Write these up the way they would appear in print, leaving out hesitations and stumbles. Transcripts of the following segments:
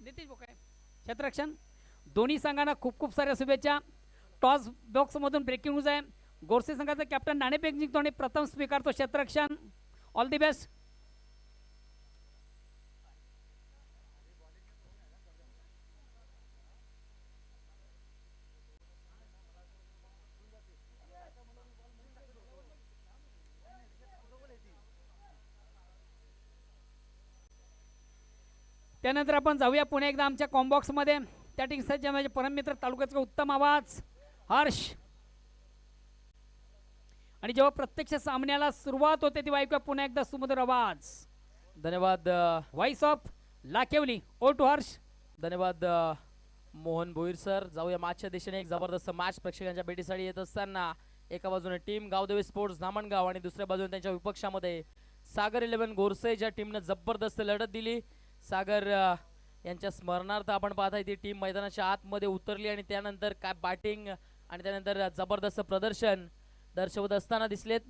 नितीश बोकाळे क्षेत्ररक्षण दोन्ही संघांना खूप खूप साऱ्या शुभेच्छा. टॉस बॉक्समधून ब्रेकिंग न्यूज आहे. गोरसे संघाचा कॅप्टन नाणेफेक जिंकतो आणि प्रथम स्वीकारतो क्षेत्ररक्षण. All the best. त्यानंतर आपण जाऊया पुन्हा एकदा आमच्या कॉम्बॉक्स मध्ये. त्या ठिकाणी माझे परममित्र तालुक्याचा उत्तम आवाज हर्ष. आणि जेव्हा प्रत्यक्ष सामन्याला सुरुवात होते तेव्हा ऐकूया पुन्हा एकदा सुमधुर आवाज. धन्यवाद व्हॉइस ऑफ लाकेवली. ओ टू हर्ष. धन्यवाद मोहन भोईर सर. जाऊया मागच्या दिशेने एक जबरदस्त मॅच प्रेक्षकांच्या भेटीसाठी येत असताना एका बाजूने टीम गावदेवी स्पोर्ट्स धामणगाव आणि दुसऱ्या बाजूने त्यांच्या विपक्षामध्ये सागर 11 गोरसे ज्या टीमने जबरदस्त लढत दिली. सागर यांच्या स्मरणार्थ आपण पाहताय ती टीम मैदानाच्या आतमध्ये उतरली आणि त्यानंतर काय बॅटिंग आणि त्यानंतर जबरदस्त प्रदर्शन दर्शवत असताना दिसलेत.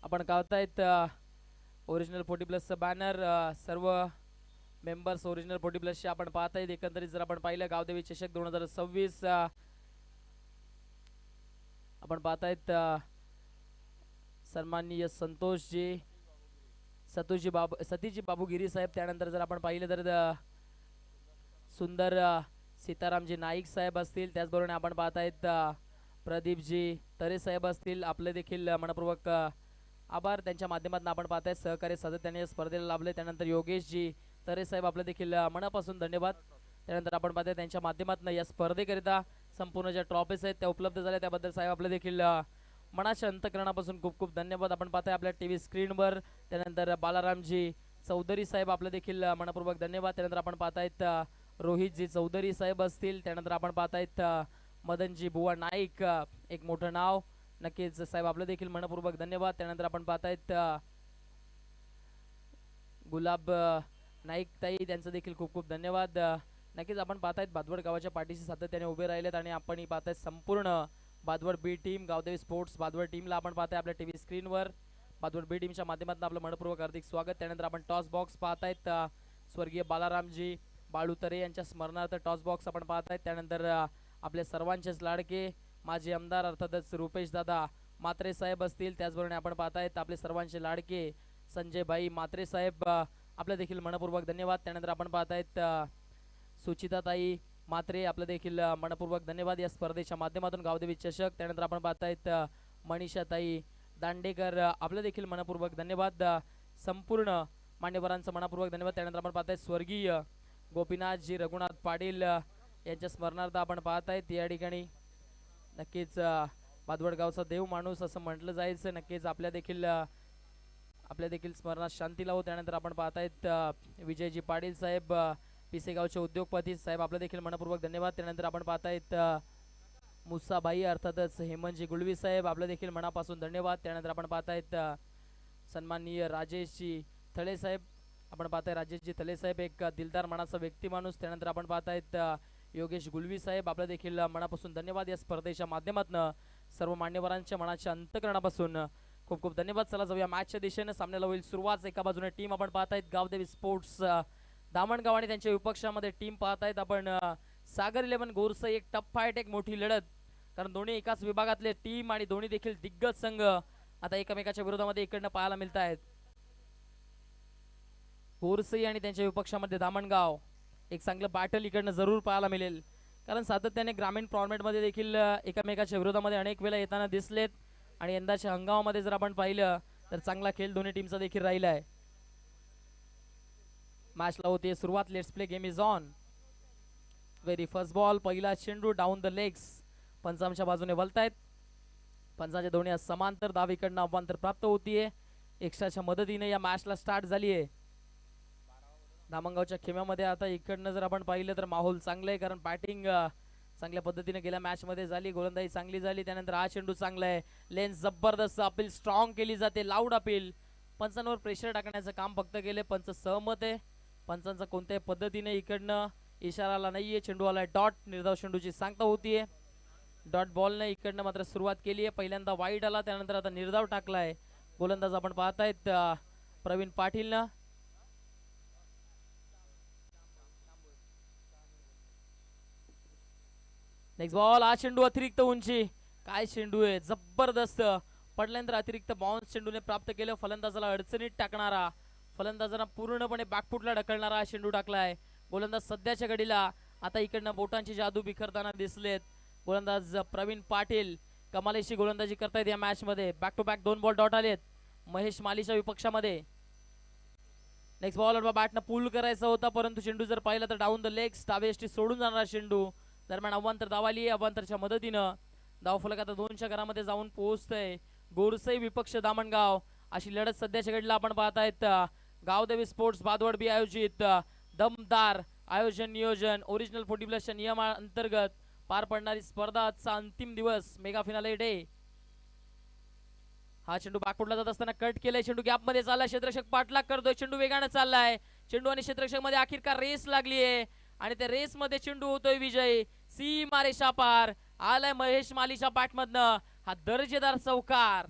आपण पाहतायत ओरिजिनल 40+ बॅनर. सर्व मेंबर्स ओरिजिनल 40+ आपण पाहतायत. एकंदरीत जर आपण पाहिलं गावदेवी चषक 2026 आपण पाहतायत सन्माननीय सतीशजी बाबू गिरी साहेब. त्यानंतर जर आपण पाहिलं तर सुंदर सीतारामजी नाईक साहेब असतील. त्याचबरोबर आपण पाहतायत प्रदीपजी तरे साहेब असतील. आपले देखील मनपूर्वक आभार. त्यांच्या माध्यमातून आपण पाहताय सहकार्य सातत्याने स्पर्धेला लाभले. त्यानंतर योगेशजी तरे साहेब आपले देखील मनापासून धन्यवाद. त्यानंतर आपण पाहताय त्यांच्या माध्यमातून या स्पर्धेकरिता संपूर्ण ज्या ट्रॉफीज आहेत त्या उपलब्ध झाल्या त्याबद्दल साहेब आपले देखील मनाच्या अंतकरणापासून खूप खूप धन्यवाद. आपण पाहताय आपल्या टीव्ही स्क्रीनवर. त्यानंतर बालारामजी चौधरी साहेब आपले देखील मनपूर्वक धन्यवाद. त्यानंतर आपण पाहतायत रोहितजी चौधरी साहेब असतील. त्यानंतर आपण पाहतायत मदनजी बुवा नाईक, एक मोठं नाव. नक्कीच साहेब आपले देखील मनपूर्वक धन्यवाद. त्यानंतर आपण पाहतायत गुलाब नाईक ताई, त्यांचं देखील खूप खूप धन्यवाद. नक्कीच आपण पाहतायत बादवड गावाच्या पाठीशी सातत्याने उभे राहिलेत आणि आपण पाहतायत संपूर्ण बादवड बी टीम गावदेवी स्पोर्ट्स बादवड टीमला आपण पाहताय आपल्या टीव्ही स्क्रीनवर. बादवड बी टीमच्या माध्यमातून आपलं मनपूर्वक हार्दिक स्वागत. त्यानंतर आपण टॉस बॉक्स पाहतायत स्वर्गीय बालारामजी बाळूतरे यांच्या स्मरणार्थ टॉस बॉक्स आपण पाहतायत. त्यानंतर आपले सर्वांचेच लाडके माजी आमदार अर्थातच रुपेश दादा मात्रे साहेब असतील. त्याचबरोबर आपण पाहतायत आपले सर्वांचे लाडके संजय भाई मात्रे साहेब आपले देखील मनपूर्वक धन्यवाद. त्यानंतर आपण पाहतायत सुचिताताई मात्रे आपले देखील मनपूर्वक धन्यवाद या स्पर्धेच्या माध्यमातून गावदेवी चषक. त्यानंतर आपण पाहतायत मनीषाताई दांडेकर आपले देखील मनपूर्वक धन्यवाद. संपूर्ण मान्यवरांचं मनपूर्वक धन्यवाद. त्यानंतर आपण पाहतायत स्वर्गीय गोपीनाथजी रघुनाथ पाटील यांच्या स्मरणार्थ आपण पाहतायत या ठिकाणी नक्कीच बादवड गावचा देव माणूस असं म्हटलं जायचं. नक्कीच आपल्या देखील स्मरणात शांती लावू. त्यानंतर आपण पाहतायत विजयजी पाटील साहेब, पिसे गावचे उद्योगपती साहेब, आपलं देखील मनपूर्वक धन्यवाद. त्यानंतर आपण पाहतायत मुसाबाई अर्थातच हेमंतजी गुळवी साहेब, आपलं देखील मनापासून धन्यवाद. त्यानंतर आपण पाहतायत सन्माननीय राजेशजी थळे साहेब, आपण पाहताय राजेशजी थळे साहेब एक दिलदार मनाचा व्यक्ती माणूस. त्यानंतर आपण पाहतायत योगेश गुलवी साहेब, आपलं देखील मनापासून धन्यवाद. या स्पर्धेच्या माध्यमातून सर्व मान्यवरांच्या मनाच्या अंतकरणापासून खूप खूप धन्यवाद. चला जाऊया मॅचच्या दिशेने. सामन्याला होईल सुरुवात. एका बाजूने टीम आपण पाहतायत गावदेवी स्पोर्ट्स दामणगाव आणि त्यांच्या विपक्षामध्ये टीम पाहतायत आपण सागर 11 गोरस. एक टफ फाईट, एक मोठी लढत, कारण दोन्ही एकाच विभागातले टीम आणि दोन्ही देखील दिग्गज संघ आता एकमेकाच्या विरोधामध्ये इकडनं पाहायला मिळत आहेत. गोरसई आणि त्यांच्या विपक्षामध्ये दामणगाव. एक चांगलं बॅटल इकडनं जरूर पाहायला मिळेल, कारण सातत्याने ग्रामीण फॉर्मॅटमध्ये देखील एकमेकाच्या विरोधामध्ये अनेक वेळा येताना दिसलेत आणि यंदाच्या हंगामामध्ये जर आपण पाहिलं तर चांगला खेळ दोन्ही टीमचा देखील राहिला आहे. मॅचला होते सुरुवात. Let's play, game is on. Very first ball, पहिला चेंडू डाऊन द लेग्स. पंचांच्या बाजूने वलतायत. पंचांच्या दोन्ही समांतर धाव इकडनं अवांतर प्राप्त होतीये. एक्स्ट्राच्या मदतीने या मॅचला स्टार्ट झाली आहे. धामणगावच्या खेम्यामध्ये आता इकडनं जर आपण पाहिलं तर माहोल चांगलं आहे, कारण बॅटिंग चांगल्या पद्धतीने गेल्या मॅच मध्ये झाली, गोलंदाजी चांगली झाली. त्यानंतर हा चेंडू चांगला आहे, लेन्स जबरदस्त, अपील स्ट्रॉंग केली जाते, लाऊड अपील. पंचांवर प्रेशर टाकण्याचं काम फक्त केले. पंच सहमत आहे. पंचांचा कोणत्याही पद्धतीने इकडनं इशाराला नाहीये. चेंडू आलाय डॉट. निर्धाव चेंडूची सांगता होतीये. डॉट बॉलने इकडनं मात्र सुरुवात केली आहे. पहिल्यांदा वाईड आला, त्यानंतर आता निर्धाव टाकलाय. गोलंदाज आपण पाहतायत प्रवीण पाटीलनं. नेक्स्ट बॉल, हा चेंडू अतिरिक्त उंची. काय चेंडू आहे, जबरदस्त. पडल्यानंतर अतिरिक्त बाउन्स चेंडूने प्राप्त केलं. फलंदाजाला अडचणीत टाकणारा, फलंदाजांना पूर्णपणे बॅकफुटला ढकलणारा हा चेंडू टाकलाय. गोलंदाज सध्याच्या घडीला आता इकडनं बोटांची जादू बिखरताना दिसलेत. गोलंदाज प्रवीण पाटील कमालीची गोलंदाजी करतायत या मॅच मध्ये. Back to back 2 ball dot आलेत महेश मालीच्या विपक्षामध्ये. नेक्स्ट बॉल बॅटनं पुल करायचा होता, परंतु चेंडू जर पाहिला तर डाऊन द लेग्स, डावे यष्टी सोडून जाणारा चेंडू. दरम्यान अवांतर धाव आली. अवांतरच्या मदतीनं धावफलक आता 2च्या घरामध्ये जाऊन पोहोचतंय. गोरसई विपक्ष दामणगाव, अशी लढत सध्याच्या घडीला आपण पाहतायत. गावदेवी स्पोर्ट्स बादवड बी आयोजित दमदार आयोजन नियोजन ओरिजिनल 40+ नियमांतर्गत पार पडणारी स्पर्धा. आजचा अंतिम दिवस, मेगा फिनाले डे. हा चेंडू बॅकफुटला जात असताना कट केलाय. चेंडू गॅप मध्ये चाललाय. क्षेत्ररक्षक पाठलाग करतोय. चेंडू वेगाने चाललाय. चेंडू आणि क्षेत्ररक्षक मध्ये अखेरकार रेस लागली आहे आणि त्या रेस मध्ये चेंडू होतोय विजय. सीमा रेषा पार. आलाय महेश मालीच्या बॅटमधनं हा दर्जेदार चौकार.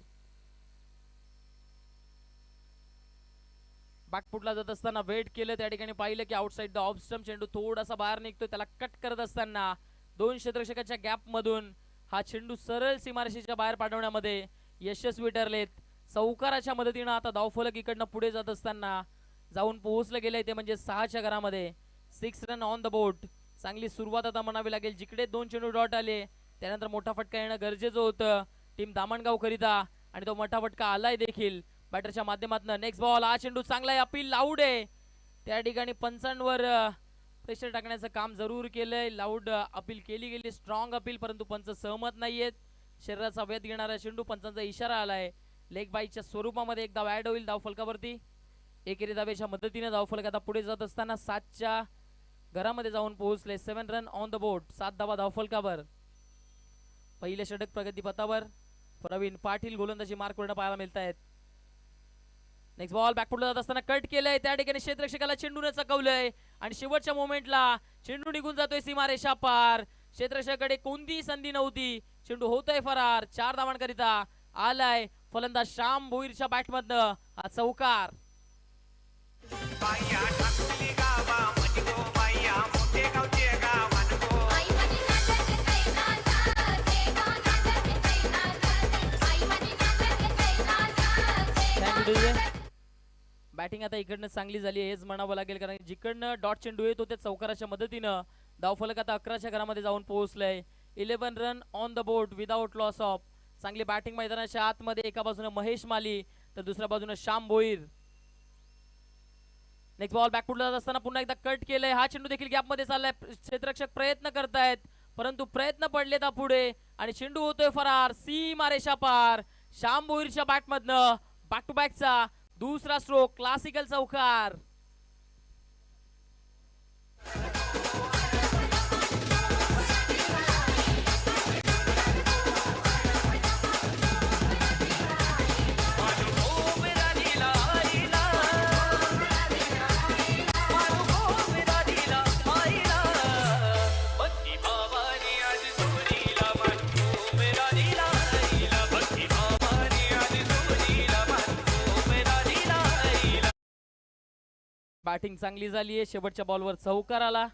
बॅकफुटला जात असताना वेट केलं. त्या ठिकाणी पाहिलं की आउटसाइड द ऑफ स्टंप चेंडू थोडासा बाहेर निघतोय. त्याला कट करत असताना 2 क्षेत्ररक्षकाच्या गॅप मधून हा चेंडू सरळ सीमारेषेच्या बाहेर पाठवण्यामध्ये यशस्वी ठरलेत. चौकाराच्या मदतीनं आता धावफलक इकडनं पुढे जात असताना जाऊन पोहोचलं गेलंय ते म्हणजे 6च्या घरामध्ये. 6 रन ऑन द बोर्ड. चांगली सुरुवात आता म्हणावी लागेल. जिकडे 2 चेंडू डॉट आले त्यानंतर मोठा फटका येणं गरजेचं होतं टीम दामणगाव करिता, आणि तो मोठा फटका आलाय देखील बॅटरच्या माध्यमातून. नेक्स्ट बॉल, हा चेंडू चांगला आहे. अपील लाऊड आहे. त्या ठिकाणी पंचांवर प्रेशर टाकण्याचं काम जरूर केलंय. लाऊड अपील केली गेली, स्ट्रॉंग अपील, परंतु पंच सहमत नाहीयेत. शरीराचा वेध घेणारा चेंडू, पंचांचा इशारा आलाय. लेग बाईच्या स्वरूपामध्ये एक धाव ऍड होईल धावफलकावरती. एकेरी धावेच्या मदतीने धावफलक आता पुढे जात असताना 7च्या घरामध्ये जाऊन पोहोचले. 7 रन ऑन द बोर्ड. 7 धावा धावफलकावर. पहिले षटक प्रगतीपथावर. प्रवीण पाटील गोलंदाजी मार्क पूर्ण पाहायला मिळत आहेत. नेक्स्ट बॉल, बॅकफुटला जात असताना कट केलंय. त्या ठिकाणी क्षेत्ररक्षकाला चेंडूने चकवलंय आणि शेवटच्या मोमेंटला चेंडू निघून जातोय सीमारेषा पार. क्षेत्ररक्षकाकडे कोणतीही संधी नव्हती. चेंडू होतोय फरार. 4 धावांकरिता आलाय फलंदाज श्याम भोईरच्या बॅटमधनं हा चौकार. बॅटिंग आता इकडनं चांगली झाली हेच म्हणावं लागेल, कारण जिकडनं डॉट चेंडू येतो त्या चौकाराच्या मदतीनं धावफलक आता 11च्या घरामध्ये जाऊन पोहोचलंय. 11 run on the board without loss of. चांगली बॅटिंग मैदानाच्या आतमध्ये. एका बाजूने महेश माली तर दुसऱ्या बाजूने श्याम भोईर. नेक्स्ट बॉल, बॅकफुटला जात असताना पुन्हा एकदा कट केलंय. हा चेंडू देखील गॅप मध्ये चाललाय. क्षेत्ररक्षक प्रयत्न करतायत, परंतु प्रयत्न पडलेत पुढे आणि चेंडू होतोय फरार सीमारेषा पार. श्याम भोईरच्या बॅट मधनं बॅक टू बॅकचा दुसरा स्ट्रोक, क्लासिकल चौकार. बॅटिंग चांगली झाली आहे. शेवटच्या बॉलवर चौकार आला.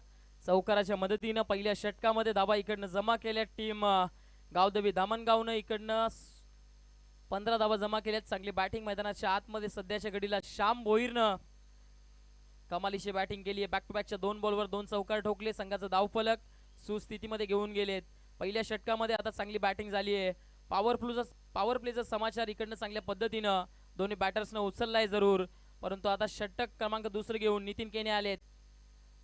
चौकाराच्या मदतीनं पहिल्या षटकामध्ये धाबा इकडनं जमा केल्या टीम गावदेवी दामणगावनं. इकडनं 15 धाबा जमा केल्यात. चांगली बॅटिंग मैदानाच्या आतमध्ये सध्याच्या घडीला श्याम भोईरनं कमालीची बॅटिंग केली आहे. बॅक टू बॅकच्या 2 बॉलवर 2 चौकार ठोकले. संघाचा धावफलक सुस्थितीमध्ये घेऊन गेलेत. पहिल्या षटकामध्ये आता चांगली बॅटिंग झाली आहे. पॉवर प्लेचा समाचार इकडनं चांगल्या पद्धतीनं दोन्ही बॅटर्सनं उचललाय जरूर, परंतु आता षटक क्रमांक दुसरं घेऊन नितीन केने आलेत.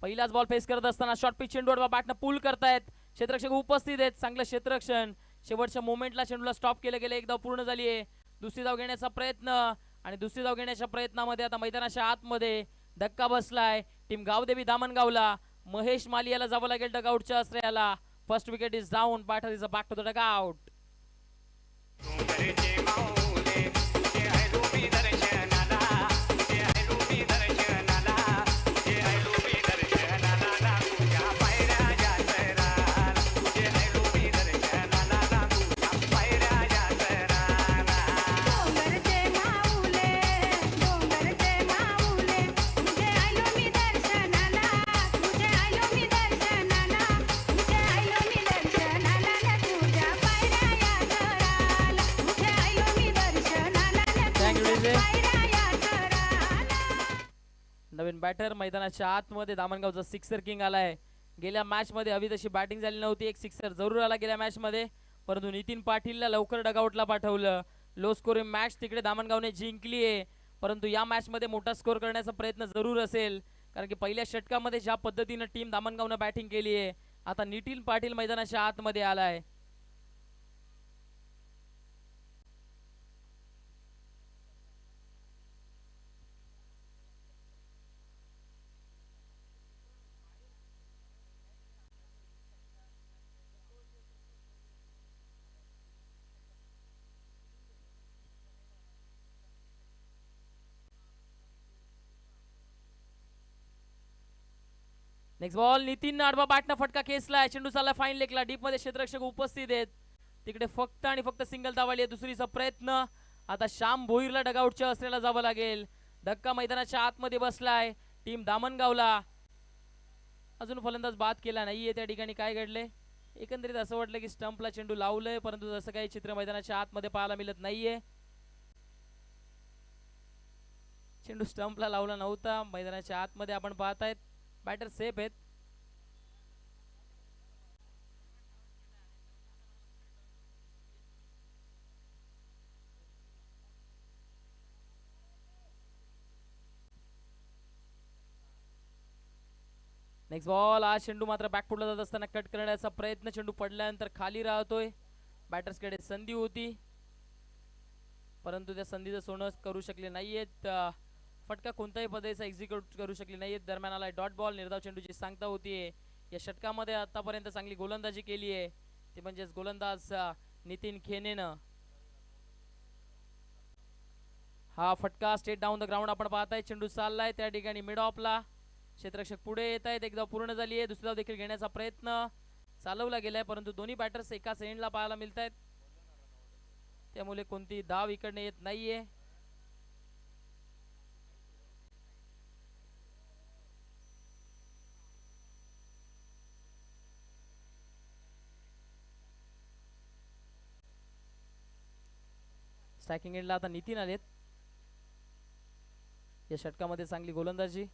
पहिलाच बॉल फेस करत असताना शॉर्ट पिच चेंडूवर बॅटनं पूल करतायत. क्षेत्ररक्षक उपस्थित आहेत. चांगलं क्षेत्ररक्षण. शेवटच्या मोमेंटला चेंडूला स्टॉप केलं गेलं. एक धाव पूर्ण झाली आहे. दुसरी धाव घेण्याचा प्रयत्न आणि दुसरी धाव घेण्याच्या प्रयत्नामध्ये आता मैदानाच्या आतमध्ये धक्का बसलाय टीम गावदेवी दामणगावला. महेश मालियाला जावं लागेल डगआउटच्या आश्रयाला. First wicket is down. Batter is back to the dugout. नवीन बॅटर मैदानाच्या आतमध्ये दामणगावचा सिक्सर किंग आलाय. गेल्या मॅच मध्ये हवी तशी बॅटिंग झाली नव्हती. एक सिक्सर जरूर आला गेल्या मॅच मध्ये, परंतु नितीन पाटीलला लवकर डगआउटला पाठवलं. लो स्कोरिंग मॅच तिकडे दामणगावने जिंकली आहे, परंतु या मॅच मध्ये मोठा स्कोर करण्याचा प्रयत्न जरूर असेल, कारण की पहिल्या षटकामध्ये ज्या पद्धतीने टीम दामणगावने बॅटिंग केली आहे, आता नितीन पाटील मैदानाच्या आतमध्ये आलाय. नेक्स्ट बॉल नितीन आडवा बॅटनं फटका खेचलाय. चेंडू चालला फाईन लेगला. डीप मध्ये क्षेत्ररक्षक उपस्थित आहेत. तिकडे फक्त आणि फक्त सिंगल धावाली आहे. दुसरीचा प्रयत्न. आता श्याम भोईरला डगआउटच्या असलेला जावं लागेल. धक्का मैदानाच्या आतमध्ये बसलाय टीम दामणगावला. अजून फलंदाज बाद केला नाहीये. त्या ठिकाणी काय घडले, एकंदरीत असं वाटलं की स्टंपला चेंडू लावलंय, परंतु तसं काही चित्र मैदानाच्या आतमध्ये पाहायला मिळत नाहीये. चेंडू स्टंपला लावला नव्हता. मैदानाच्या आतमध्ये आपण पाहतायत बॅटर सेफ आहेत. Next ball. आज चेंडू मात्र बॅकफुटला जात असताना कट करण्याचा प्रयत्न. चेंडू पडल्यानंतर खाली राहतोय. बॅटर्सकडे संधी होती, परंतु त्या संधीचं सोनं करू शकले नाहीयेत. फटका कोणत्याही पद्धतीचा एक्झिक्यूट करू शकले नाहीत. दरम्यान आला डॉट बॉल. निर्धाव चेंडूची सांगता होतीये. या षटकामध्ये आतापर्यंत चांगली गोलंदाजी केली आहे, ते म्हणजेच गोलंदाज नितीन खेनेनं. हा फटका स्टेट डाऊन द ग्राउंड आपण पाहताय. चेंडू चाललाय त्या ठिकाणी मिड ऑफला. क्षेत्ररक्षक पुढे येत आहेत. एक धाव पूर्ण झाली आहे. दुसरी धाव देखील घेण्याचा प्रयत्न चालवला गेलाय, परंतु दोन्ही बॅटर्स एकाच एंडला पाहायला मिळत आहेत, त्यामुळे कोणती धाव इकडे येत नाहीये. स्ट्रायकिंग एंडला आता नितीन आलेत. या षटकामध्ये चांगली गोलंदाजी.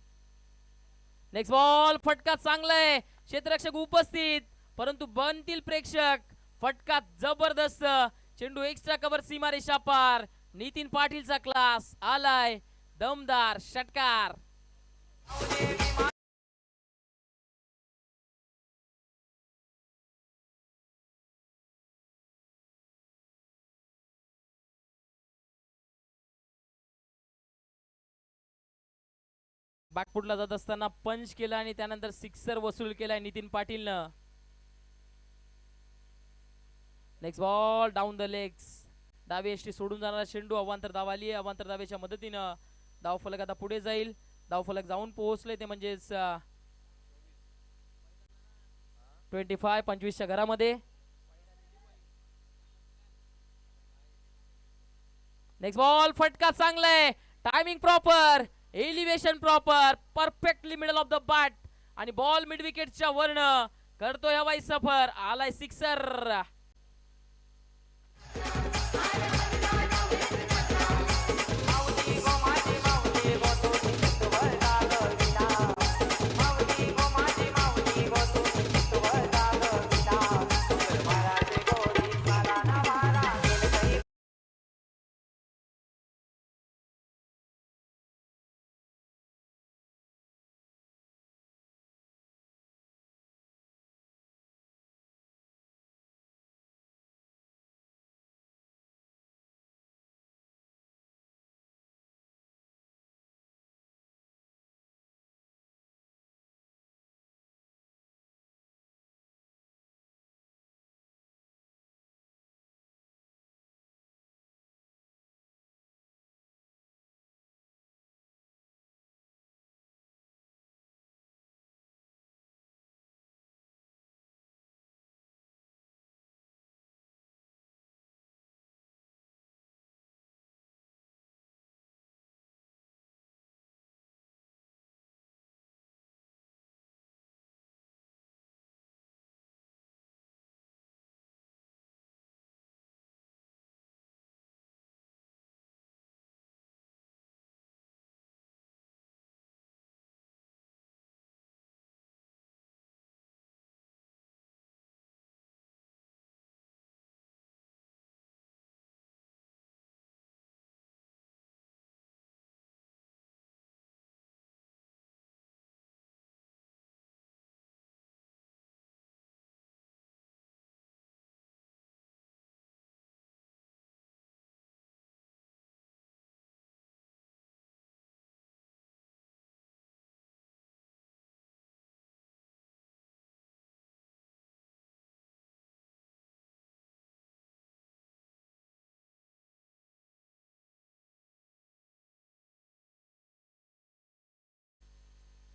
Next ball. फटका चांगला आहे. क्षेत्ररक्षक उपस्थित, परंतु बनतील प्रेक्षक. फटका जबरदस्त. चेंडू एक्स्ट्रा कव्हर सीमारेषा पार. नितीन पाटीलचा क्लास आलाय. दमदार षटकार. बॅकफुटला जात असताना पंच केला आणि त्यानंतर सिक्सर वसूल केलाय नितीन पाटीलनं. Next ball down the legs. डावी एष्टी सोडून जाणारा चेंडू. अवांतर धाव आली आहे. अवांतर धावेच्या मदतीनं धावफलक आता पुढे जाईल. धावफलक जाऊन पोहोचले ते म्हणजेच 25 च्या घरामध्ये. नेक्स्ट बॉल फटका चांगलाय. Timing proper, elevation proper, perfectly middle of the bat आणि बॉल मिड विकेटच्या वरन करतोय हवाई सफर. आलाय सिक्सर.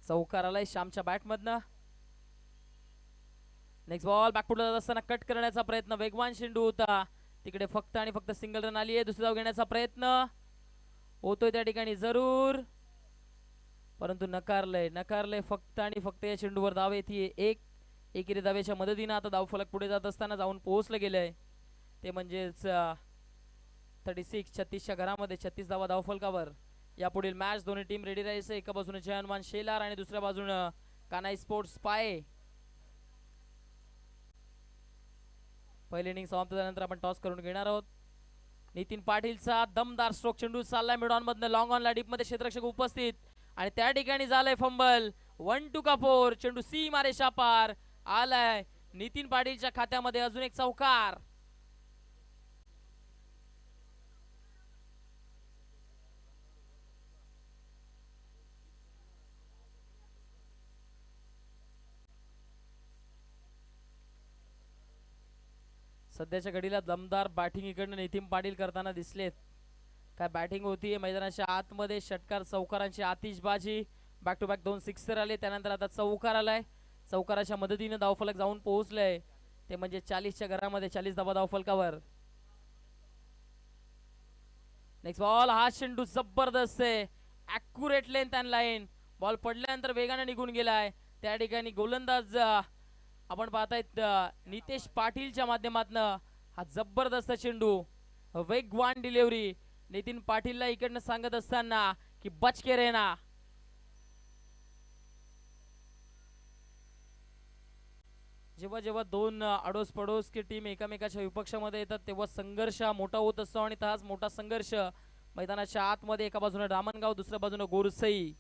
चौकार आलाय श्यामच्या बॅट मधनं. नेक्स्ट बॉल बॅकफुटला जात असताना कट करण्याचा प्रयत्न. वेगवान चेंडू होता तिकडे. फक्त आणि फक्त सिंगल रन आली आहे. दुसरी धाव घेण्याचा प्रयत्न होतोय त्या ठिकाणी जरूर, परंतु नकारलंय फक्त आणि फक्त या चेंडूवर धाव येते. एकेरी धावेच्या मदतीनं आता धावफलक पुढे जात असताना जाऊन पोहोचलं गेलंय ते म्हणजेच 36 च्या घरामध्ये. 36 धावा धावफलकावर. यापुढील मॅच दोन्ही टीम रेडी राहायचं. एका बाजूने जयनवान शेलार आणि दुसऱ्या बाजूने कानाई स्पोर्ट्स पाये. पहिली इनिंग समाप्त झाल्यानंतर आपण टॉस करून घेणार आहोत. नितीन पाटीलचा दमदार स्ट्रोक चेंडू चाललाय मिड ऑन मधनं. लॉंग ऑन ला डीप मध्ये क्षेत्ररक्षक उपस्थित आणि त्या ठिकाणी झालंय फंबल. 1-2 का 4. चेंडू सी मारे शापार आलाय नितीन पाटीलच्या खात्यामध्ये. अजून एक चौकार. सध्याच्या घडीला दमदार बॅटिंग इकडनं नितीन पाटील करताना दिसलेत. काय बॅटिंग होती मैदानाच्या आतमध्ये. षटकार चौकारांची आतिषबाजी. बॅक टू बॅक 2 सिक्सर आले. त्यानंतर आता चौकार आलाय. चौकाराच्या मदतीने धावफलक जाऊन पोहोचलंय ते म्हणजे 40 च्या घरामध्ये. 40 धावा धावफलकावर. Next ball. हा चेंडू जबरदस्त आहे. Accurate length and line. Ball पडल्यानंतर वेगाने निघून गेलाय. त्या ठिकाणी गोलंदाज आपण पाहतायत नितेश पाटीलच्या माध्यमातून हा जबरदस्त चेंडू. वेगवान डिलिव्हरी. नितीन पाटीलला इकडनं सांगत असताना की बच के रहना. जेव्हा जेव्हा दोन अडोस पडोस की टीम एकामेकाच्या विपक्षामध्ये येतात तेव्हा संघर्ष मोठा होत असतो आणि तहाच मोठा संघर्ष मैदानाच्या आतमध्ये. एका बाजूने रामनगाव दुसऱ्या बाजूने गोरसई.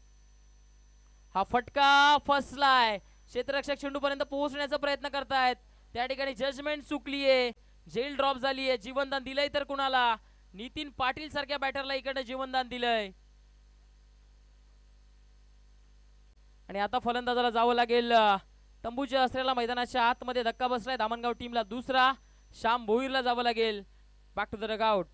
हा फटका फसलाय. क्षेत्ररक्षक चेंडू पर्यंत पोहोचण्याचा प्रयत्न करतायत. त्या ठिकाणी जजमेंट चुकलीये. जेल ड्रॉप झालीये. जीवनदान दिलंय तर कुणाला. नितीन पाटील सारख्या बॅटरला इकडे जीवनदान दिलंय. आणि आता फलंदाजाला जावं लागेल तंबूच्या असलेल्या मैदानाच्या आतमध्ये धक्का बसलाय धामणगाव टीमला दुसरा. श्याम भोईरला जावं लागेल बॅक टू द डगआउट.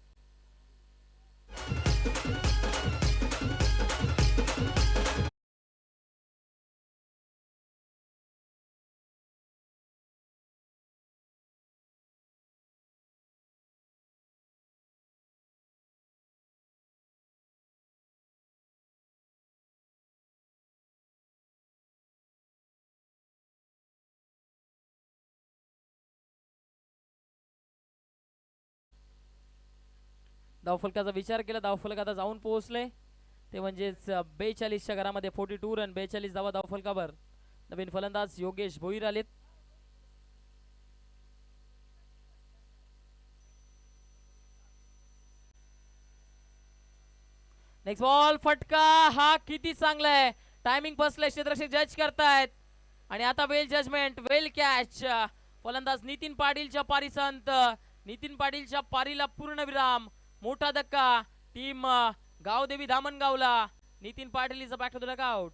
धावफलकाचा विचार केला, धावफलक आता जाऊन पोहोचले ते म्हणजेच 42च्या घरामध्ये 42 रन 42 धावा धावफलकावर. नवीन फलंदाज योगेश भोईर आलेत. नेक्स्ट बॉल फटका, हा किती चांगला आहे. टायमिंग फसले, क्षेत्ररक्षक जज करतायत आणि आता वेल जजमेंट, वेल कॅच. फलंदाज नितीन पाटीलच्या पारीचा अंत, नितीन पाटीलच्या पारीला पूर्ण विराम. मोठा धक्का टीम गावदेवी धामणगावला. Nitin Patil is back to the dugout.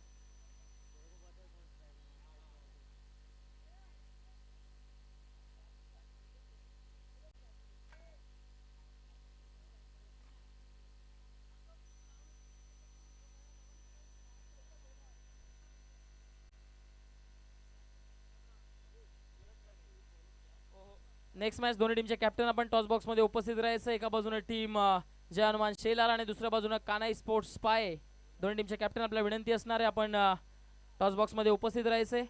Next match दोन्ही टीमचे कॅप्टन आपण टॉस बॉक्स मध्ये उपस्थित राहायचं. एका बाजूने टीम जय हनुमान शेलार आणि दुसऱ्या बाजूने कानाई स्पोर्ट्स स्पाय. दोन्ही टीमचे कॅप्टन आपल्याला विनंती असणार आहे आपण टॉस बॉक्स मध्ये उपस्थित राहायचे.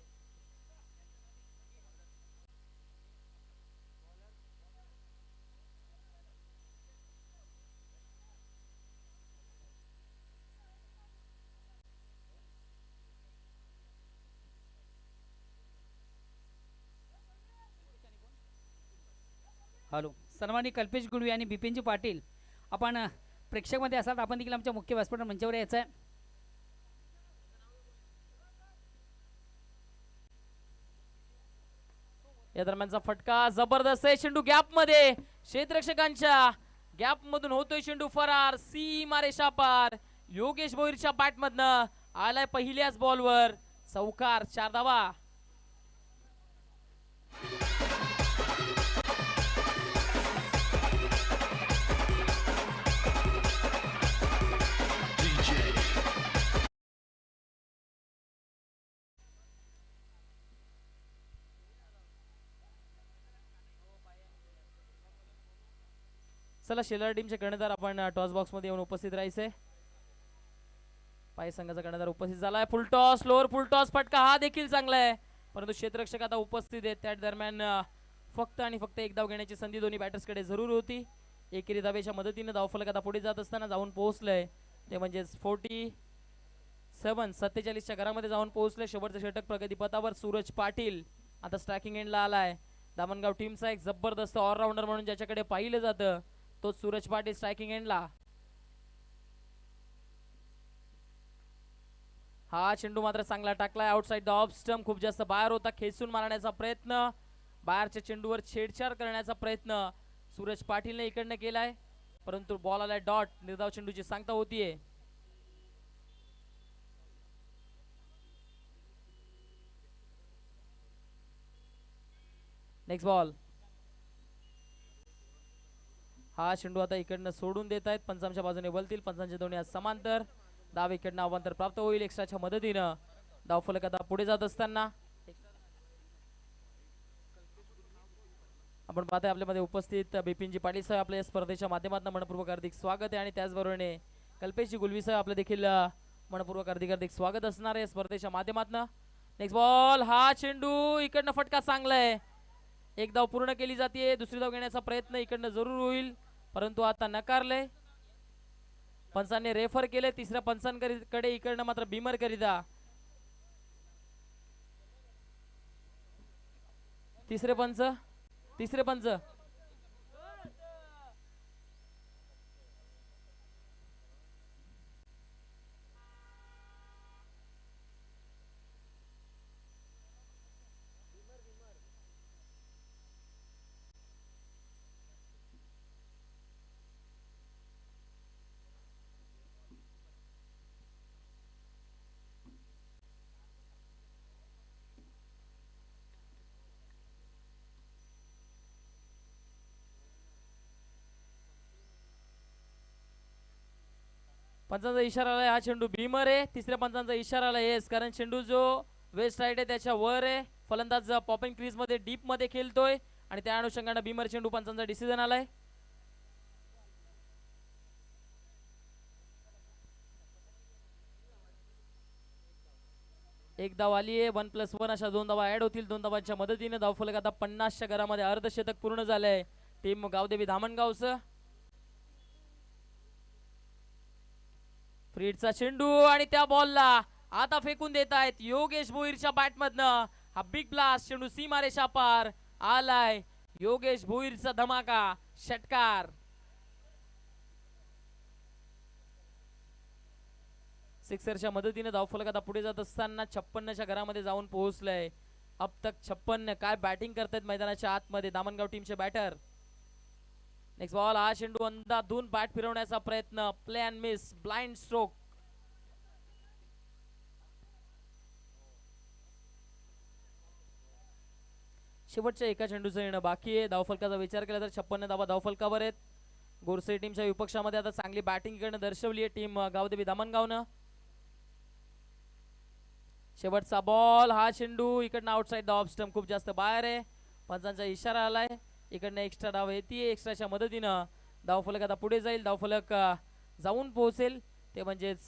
हॅलो, सन्माननीय कल्पेश गुडवी आणि बिपिनजी पाटील, आपण प्रेक्षकमध्ये असाल आपण देखील आमच्या मुख्य व्यासपीठ मंचावर यायचं आहे. या दरम्यानचा फटका जबरदस्त आहे. चेंडू गॅप मध्ये, क्षेत्ररक्षकांच्या गॅप मधून होतोय चेंडू फरार. सीमा रेषा पार. योगेश भोईरच्या बॅट मधनं आलाय पहिल्याच बॉलवर चौकार. 4 धावा. चला, शेलार टीमचे कर्णधार आपण टॉस बॉक्स मध्ये येऊन उपस्थित राहायचे. पाय संघाचा कर्णधार उपस्थित झालाय. फुल टॉस, लोअर फुल टॉस फटका, हा देखील चांगला आहे. परंतु क्षेत्ररक्षक आता उपस्थित आहेत. त्या दरम्यान फक्त आणि फक्त एक धाव घेण्याची संधी दोन्ही बॅटर्सकडे जरूर होती. एकेरी धावेच्या मदतीने धावफलक आता पुढे जात असताना जाऊन पोहोचलंय ते म्हणजेच 47 घरामध्ये जाऊन पोहोचले. शेवटचे षटक प्रगतीपथावर सूरज पाटील आता स्ट्रायकिंग एंडला आलाय. दामणगाव टीमचा एक जबरदस्त ऑलराऊंडर म्हणून ज्याच्याकडे पाहिलं जातं तो सूरज पाटील स्ट्रायकिंग एंडला. हा चेंडू मात्र चांगला टाकलाय आउटसाइड द ऑफ स्टंप. खूप जास्त बाहेर होता, खेचून मारण्याचा प्रयत्न, बाहेरच्या चेंडूवर छेडछाड करण्याचा प्रयत्न सूरज पाटीलने इकडनं केलाय, परंतु बॉल आलाय डॉट. निर्धाव चेंडूची सांगता होतीये. Next ball. हा चेंडू आता इकडनं सोडून देत आहेत. पंचांच्या बाजूने बोलतील. पंचांचे दोन्ही आज समांतर. धाव इकडनं अवांतर प्राप्त होईल एक्स्ट्राच्या मदतीनं. धावफलक आता पुढे जात असताना आपण पाहताय आपल्यामध्ये उपस्थित बिपिनजी पाटील साहेब आपल्या स्पर्धेच्या माध्यमातून मनपूर्वक हार्दिक स्वागत आहे आणि त्याचबरोबर कल्पेशजी गुलवी साहेब आपलं देखील मनपूर्वक हार्दिक स्वागत असणार आहे स्पर्धेच्या माध्यमातून. Next ball. हा चेंडू इकडनं फटका चांगला आहे. एक धाव पूर्ण केली जाते. दुसरी धाव घेण्याचा प्रयत्न इकडनं जरूर होईल परंतु आता नकारले. पंचांनी रेफर केले. तिसऱ्या पंचांकडे इकडनं मात्र बीमर करिता तिसरे पंच पंचांचा इशारा आलाय, हा चेंडू भीमर आहे. तिसऱ्या पंचांचा इशारा आलाय येस, कारण चेंडू जो वेस्ट राईट आहे त्याच्या वर आहे. फलंदाज पॉपिंग क्रीज मध्ये डीप मध्ये खेळतोय आणि त्या अनुषंगाने भीमर चेंडू पंचांचा डिसिजन आलाय. एक धाव आली आहे. 1+1 अशा 2 धावा ऍड होतील. 2 धावांच्या मदतीने धावफलक आता 50च्या घरामध्ये अर्धशतक पूर्ण झालंय टीम गावदेवी धामणगावचं. फ्रीडचा चेंडू आणि त्या बॉलला आता फेकून देत आहेत योगेश भोईरच्या बॅटमधनं. हा बिग ब्लास्ट चेंडू सीमारेषा पार आलाय. योगेश भोईरचा धमाका षटकार. सिक्सरच्या मदतीने धावफलक आता पुढे जात असताना 56च्या घरामध्ये जाऊन पोहोचलंय. अब तक 56. काय बॅटिंग करतायत मैदानाच्या आतमध्ये दामणगाव टीमचे बॅटर. नेक्स्ट बॉल, हा चेंडू अंधाधून बॅट फिरवण्याचा प्रयत्न, play and miss, blind stroke. शेवटच्या एका चेंडूचं येणं बाकी आहे. धावफलकाचा विचार केला तर 56 धावा धावफलकावर आहेत. गोरसे टीमच्या विपक्षामध्ये आता चांगली बॅटिंग इकडनं दर्शवली आहे टीम गावदेवी धामणगावनं. शेवटचा बॉल, हा चेंडू इकडनं आउटसाइड द ऑफ स्टंप, खूप जास्त बाहेर आहे. पंचांचा इशारा आलाय. इकडनं एक्स्ट्रा धाव येते. एक्स्ट्राच्या मदतीनं धावफलक आता पुढे जाईल. धावफलक जाऊन पोहोचेल ते म्हणजेच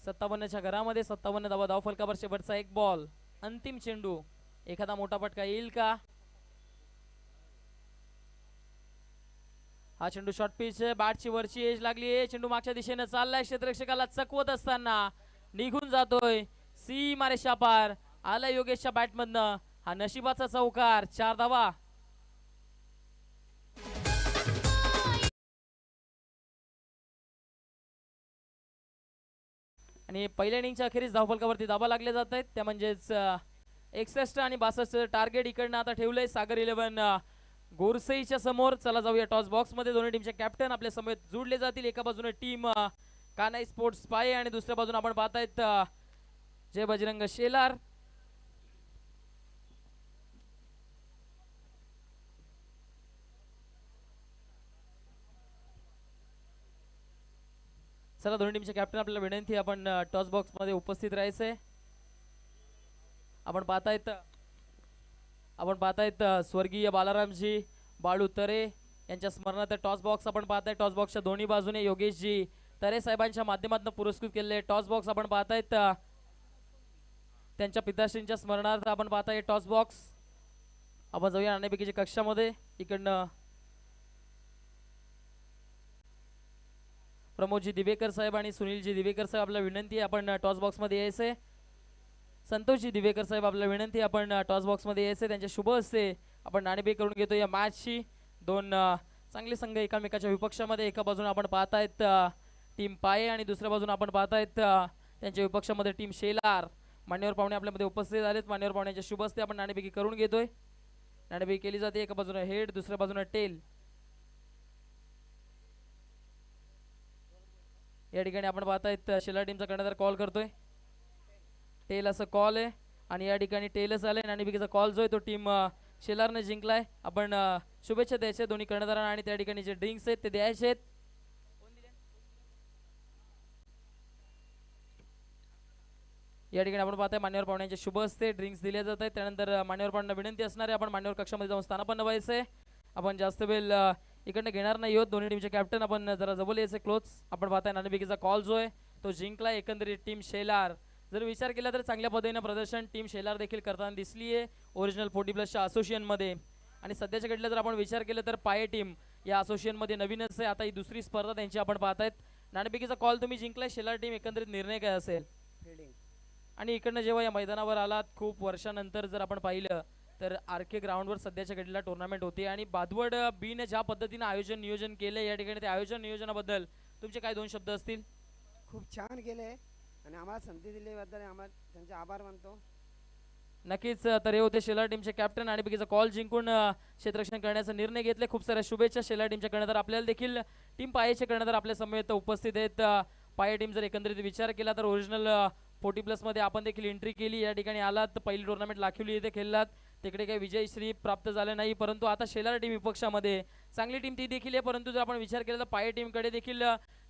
57च्या घरामध्ये. 57 धावा धावफलकावर. शेवटचा एक बॉल, अंतिम चेंडू, एखादा मोठा फटका येईल का? हा चेंडू शॉर्ट पिच, बॅटची वरची एज लागली आहे. चेंडू मागच्या दिशेने चाललाय. क्षेत्ररक्षकाला चकवत असताना निघून जातोय सीमारेषा पार. आलाय योगेशच्या बॅटमधनं. हा नशिबाचा चौकार. 4 धावा. आणि पहिल्या इनिंगच्या अखेरीस धावफलकावरती धाबा लागले जात आहेत. त्या म्हणजेच 61 आणि 62 टार्गेट इकडनं आता ठेवलंय सागर 11 गोरसईच्या समोर. चला जाऊया टॉस बॉक्स मध्ये. दोन्ही टीमचे कॅप्टन आपल्या समेत जोडले जातील. एका बाजूने टीम कानाई स्पोर्ट्स पाये आणि दुसऱ्या बाजूने आपण पाहतायत जय बजरंग शेलार. चला दोन्ही टीमचे कॅप्टन आपल्याला विनंती, आपण टॉस बॉक्स मध्ये उपस्थित राहायचंय. आपण पाहतायत स्वर्गीय बालारामजी बाळू तरे यांच्या स्मरणार्थ टॉस बॉक्स आपण पाहताय. टॉस बॉक्सच्या दोन्ही बाजूने योगेशजी तरे साहेबांच्या माध्यमातून पुरस्कृत केलेले टॉस बॉक्स आपण पाहतायत. त्यांच्या पिताश्रींच्या स्मरणार्थ आपण पाहताय टॉस बॉक्स. आपण जाऊया नाणेफेकीच्या कक्षामध्ये. इकडनं प्रमोदजी दिवेकर साहेब आणि सुनीलजी दिवेकर साहेब आपल्याला विनंती आहे आपण टॉस बॉक्स मध्ये यायचंय. संतोषजी दिवेकर साहेब आपल्याला विनंती आहे आपण टॉस बॉक्स मध्ये यायचंय. त्यांच्या शुभ हस्ते आपण नाणेफेक करून घेतो या मॅचची. दोन चांगले संघ एकामेकाच्या विपक्षामध्ये. एका बाजूने आपण पाहतायत टीम पाये आणि दुसऱ्या बाजूने आपण पाहतायत त्यांच्या विपक्षामध्ये टीम शेलार. मान्यवर पाहुणे आपल्यामध्ये उपस्थित झालेत. मान्यवर पाहुण्यांच्या शुभ हस्ते आपण नाणेफेकी करून घेतोय. नाणेफेकी केली जाते. एका बाजूने हेड, दुसऱ्या बाजूने टेल. या ठिकाणी आपण पाहतायत शेलार टीमचा कर्णधार कॉल करतोय. टेल असं कॉल आहे आणि या ठिकाणी टेलच आले. नाणेफेकीचा कॉल जो आहे तो टीम शेलारने जिंकलाय. आपण शुभेच्छा द्यायच्या दोन्ही कर्णधारांना आणि त्या ठिकाणी जे ड्रिंक्स आहेत ते द्यायचे आहेत. या ठिकाणी आपण पाहताय मान्यवर पाहुण्यांच्या शुभ हस्ते ड्रिंक्स दिले जात आहेत. त्यानंतर मान्यवर पाहुण्यांना विनंती असणार आहे आपण मान्यवर कक्षामध्ये जाऊन स्थानापन्न व्हायचंय. आपण जास्त वेळ इकडनं घेणार नाही आहोत. दोन्ही टीमचे कॅप्टन आपण जरा जवळ यायचे क्लोज. आपण पाहताय नाणेफेकीचा कॉल जो आहे तो जिंकलाय एकंदरीत टीम शेलार. जर विचार केला तर चांगल्या पद्धतीने प्रदर्शन टीम शेलार देखील करताना दिसली आहे ओरिजिनल 40+ असोसिएशन मध्ये. आणि सध्याच्या घडीला जर आपण विचार केला तर पाये टीम या असोसिएशन मध्ये नवीनच आहे. आता ही दुसरी स्पर्धा त्यांची आपण पाहतायत. नाणेफेकीचा कॉल तुम्ही जिंकलाय शेलार टीम. एकंदरीत निर्णय काय असेल? आणि इकडनं जेव्हा या मैदानावर आलात खूप वर्षानंतर जर आपण पाहिलं तर आरके ग्राउंडवर सध्याच्या घडीला टुर्नामेंट होती आणि बादवड बीने ज्या पद्धतीने आयोजन नियोजन केले या ठिकाणी त्या आयोजन नियोजनाबद्दल तुमचे काय 2 शब्द असतील? खूप छान केले आणि आम्हाला संधी दिल्याबद्दल आम्हाला त्यांचे आभार मानतो. नक्कीच. तर हे होते शेलार टीमचे कॅप्टन. आणि पैकीचा कॉल जिंकून क्षेत्ररक्षण करण्याचा निर्णय घेतले. खूप साऱ्या शुभेच्छा शेलार टीमच्या कर्णधार. आपल्याला देखील टीम पायेचे कर्णधार आपल्या समेत उपस्थित आहेत. पाये टीम जर एकंदरीत विचार केला तर ओरिजिनल 40+ मध्ये आपण देखील एंट्री केली. या ठिकाणी आलात पहिली टुर्नामेंट लाखिवली इथे खेळलात. तिकडे काही विजयश्री प्राप्त झाले नाही, परंतु आता शेलार टीम विपक्षामध्ये चांगली टीम ती देखील आहे, परंतु जर आपण विचार केला तर पाये टीमकडे देखील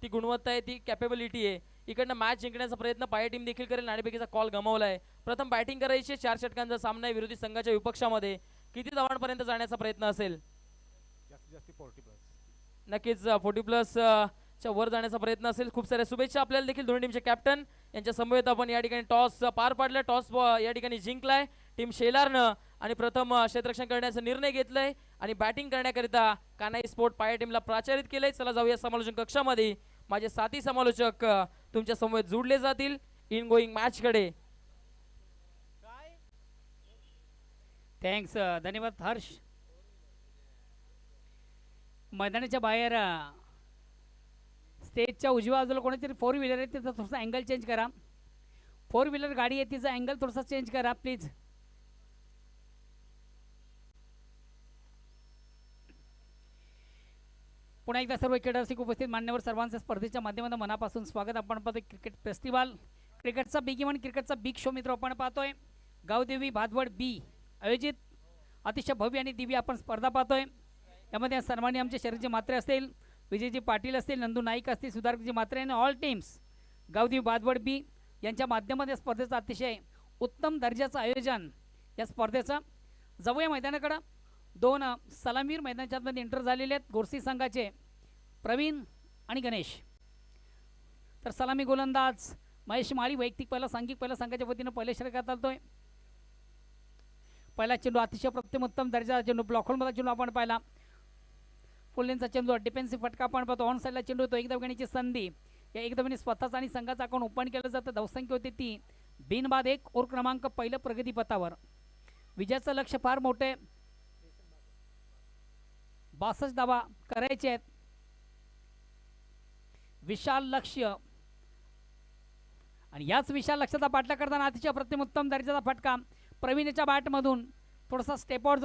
ती गुणवत्ता आहे, ती कॅपेबिलिटी आहे. इकडनं मॅच जिंकण्याचा प्रयत्न पाये टीम देखील करेल. नाणेफेकीचा कॉल गमावला आहे. प्रथम बॅटिंग करायची, 4 षटकांचा सामना आहे विरोधी संघाच्या विपक्षामध्ये. किती धावांपर्यंत जाण्याचा प्रयत्न असेल? जास्तीत जास्त 40 प्लस. नक्कीच 40 प्लस च्या वर जाण्याचा प्रयत्न असेल. खूप साऱ्या शुभेच्छा आपल्याला देखील दोन्ही टीमचे कॅप्टन यांच्या समवेत आपण या ठिकाणी टॉस पार पाडला. टॉस या ठिकाणी जिंकलाय टीम शेलारनं आणि प्रथम क्षेत्ररक्षण करण्याचा निर्णय घेतलाय आणि बॅटिंग करण्याकरिता कानाई स्पोर्ट पाया टीमला प्राचारित केलंय. चला जाऊया समालोचन कक्षामध्ये. माझे साथी समालोचक तुमच्या समवेत जोडले जातील इन गोईंग मॅच कडे. थँक्स, धन्यवाद हर्ष. मैदानाच्या बाहेर स्टेजच्या उजव्या बाजूला कोणीतरी 4 व्हीलर आहे, तिचा थोडासा अँगल चेंज करा. 4 व्हीलर गाडी आहे, तिचा अँगल थोडासा चेंज करा प्लीज. पुन्हा एकदा सर्व क्रीडारसिक उपस्थित मान्यवर सर्वांचे स्पर्धेच्या माध्यमातून मनापासून स्वागत. आपण पाहतोय क्रिकेट फेस्टिवल, क्रिकेटचा बिग इव्हेंट, क्रिकेटचा बिग शो मित्र आपण पाहतोय. गावदेवी भादवड बी आयोजित अतिशय भव्य आणि दिव्य आपण स्पर्धा पाहतोय. यामध्ये सन्माननीय आमचे शरीरचे मात्रे असतील, विजयजी पाटील असतील, नंदू नाईक असतील, सुधारजी मात्रे आणि ऑल टीम्स गावदेवी भादवड बी यांच्या माध्यमातून स्पर्धेचं अतिशय उत्तम दर्जाचं आयोजन या स्पर्धेचं. जाऊया मैदानाकडं. 2 सलामीर मैदानाच्या आतमध्ये एंटर झालेले आहेत गोरसी संघाचे प्रवीण आणि गणेश. तर सलामी गोलंदाज महेश माळी वैयक्तिक पहिला संघाच्या वतीनं पहिल्या षटकात आलतोय. पहिला चेंडू अतिशय प्रथम उत्तम दर्जाचा चेंडू, ब्लॉकहोलमधला चेंडू आपण पाहिला. फुलेंचा चेंडू डिफेन्सिव्ह फटका आपण पाहतो. ऑन साईडला चेंडू होतो, एकदा घेण्याची संधी. या एकदा स्वतःचा आणि संघाचा अकाउंट ओपन केलं जातं. धावसंख्या होती ती बिनबाद 1. ओव्हर क्रमांक पहिलं प्रगतीपथावर. विजयाचं लक्ष फार मोठे, 62 धावा करायचे आहेत. विशाल लक्ष आणि याच विशाल लक्षाचा पाठला करताना अतिशय प्रथम उत्तम दर्जाचा फटका प्रवीणच्या बॅटमधून थोडासा स्टेप आउट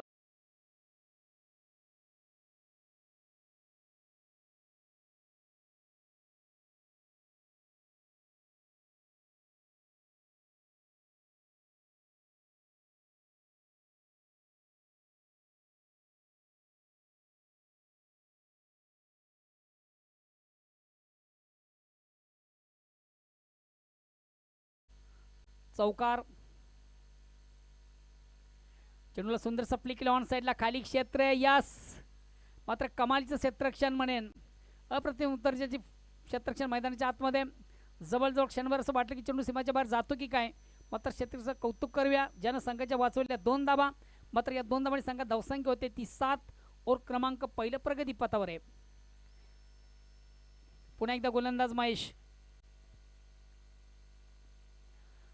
चौकार. चेंडूला सुंदर सप्ली केलं ऑन साईडला, खाली क्षेत्र आहे. यास मात्र कमालीचं क्षेत्ररक्षण म्हणेन, अप्रतिम दर्जाची क्षेत्ररक्षण मैदानाच्या आतमध्ये. जवळजवळ क्षणभर असं वाटलं की चेंडू सीमाच्या बाहेर जातो की काय, मात्र क्षेत्रचं कौतुक करूया ज्यानं संघाच्या वाचवल्या 2 धावा. मात्र या 2 धावांनी संघात धावसंख्या होते ती 7. ओव्हर क्रमांक पहिलं प्रगतीपथावर आहे. पुन्हा एकदा गोलंदाज महेश.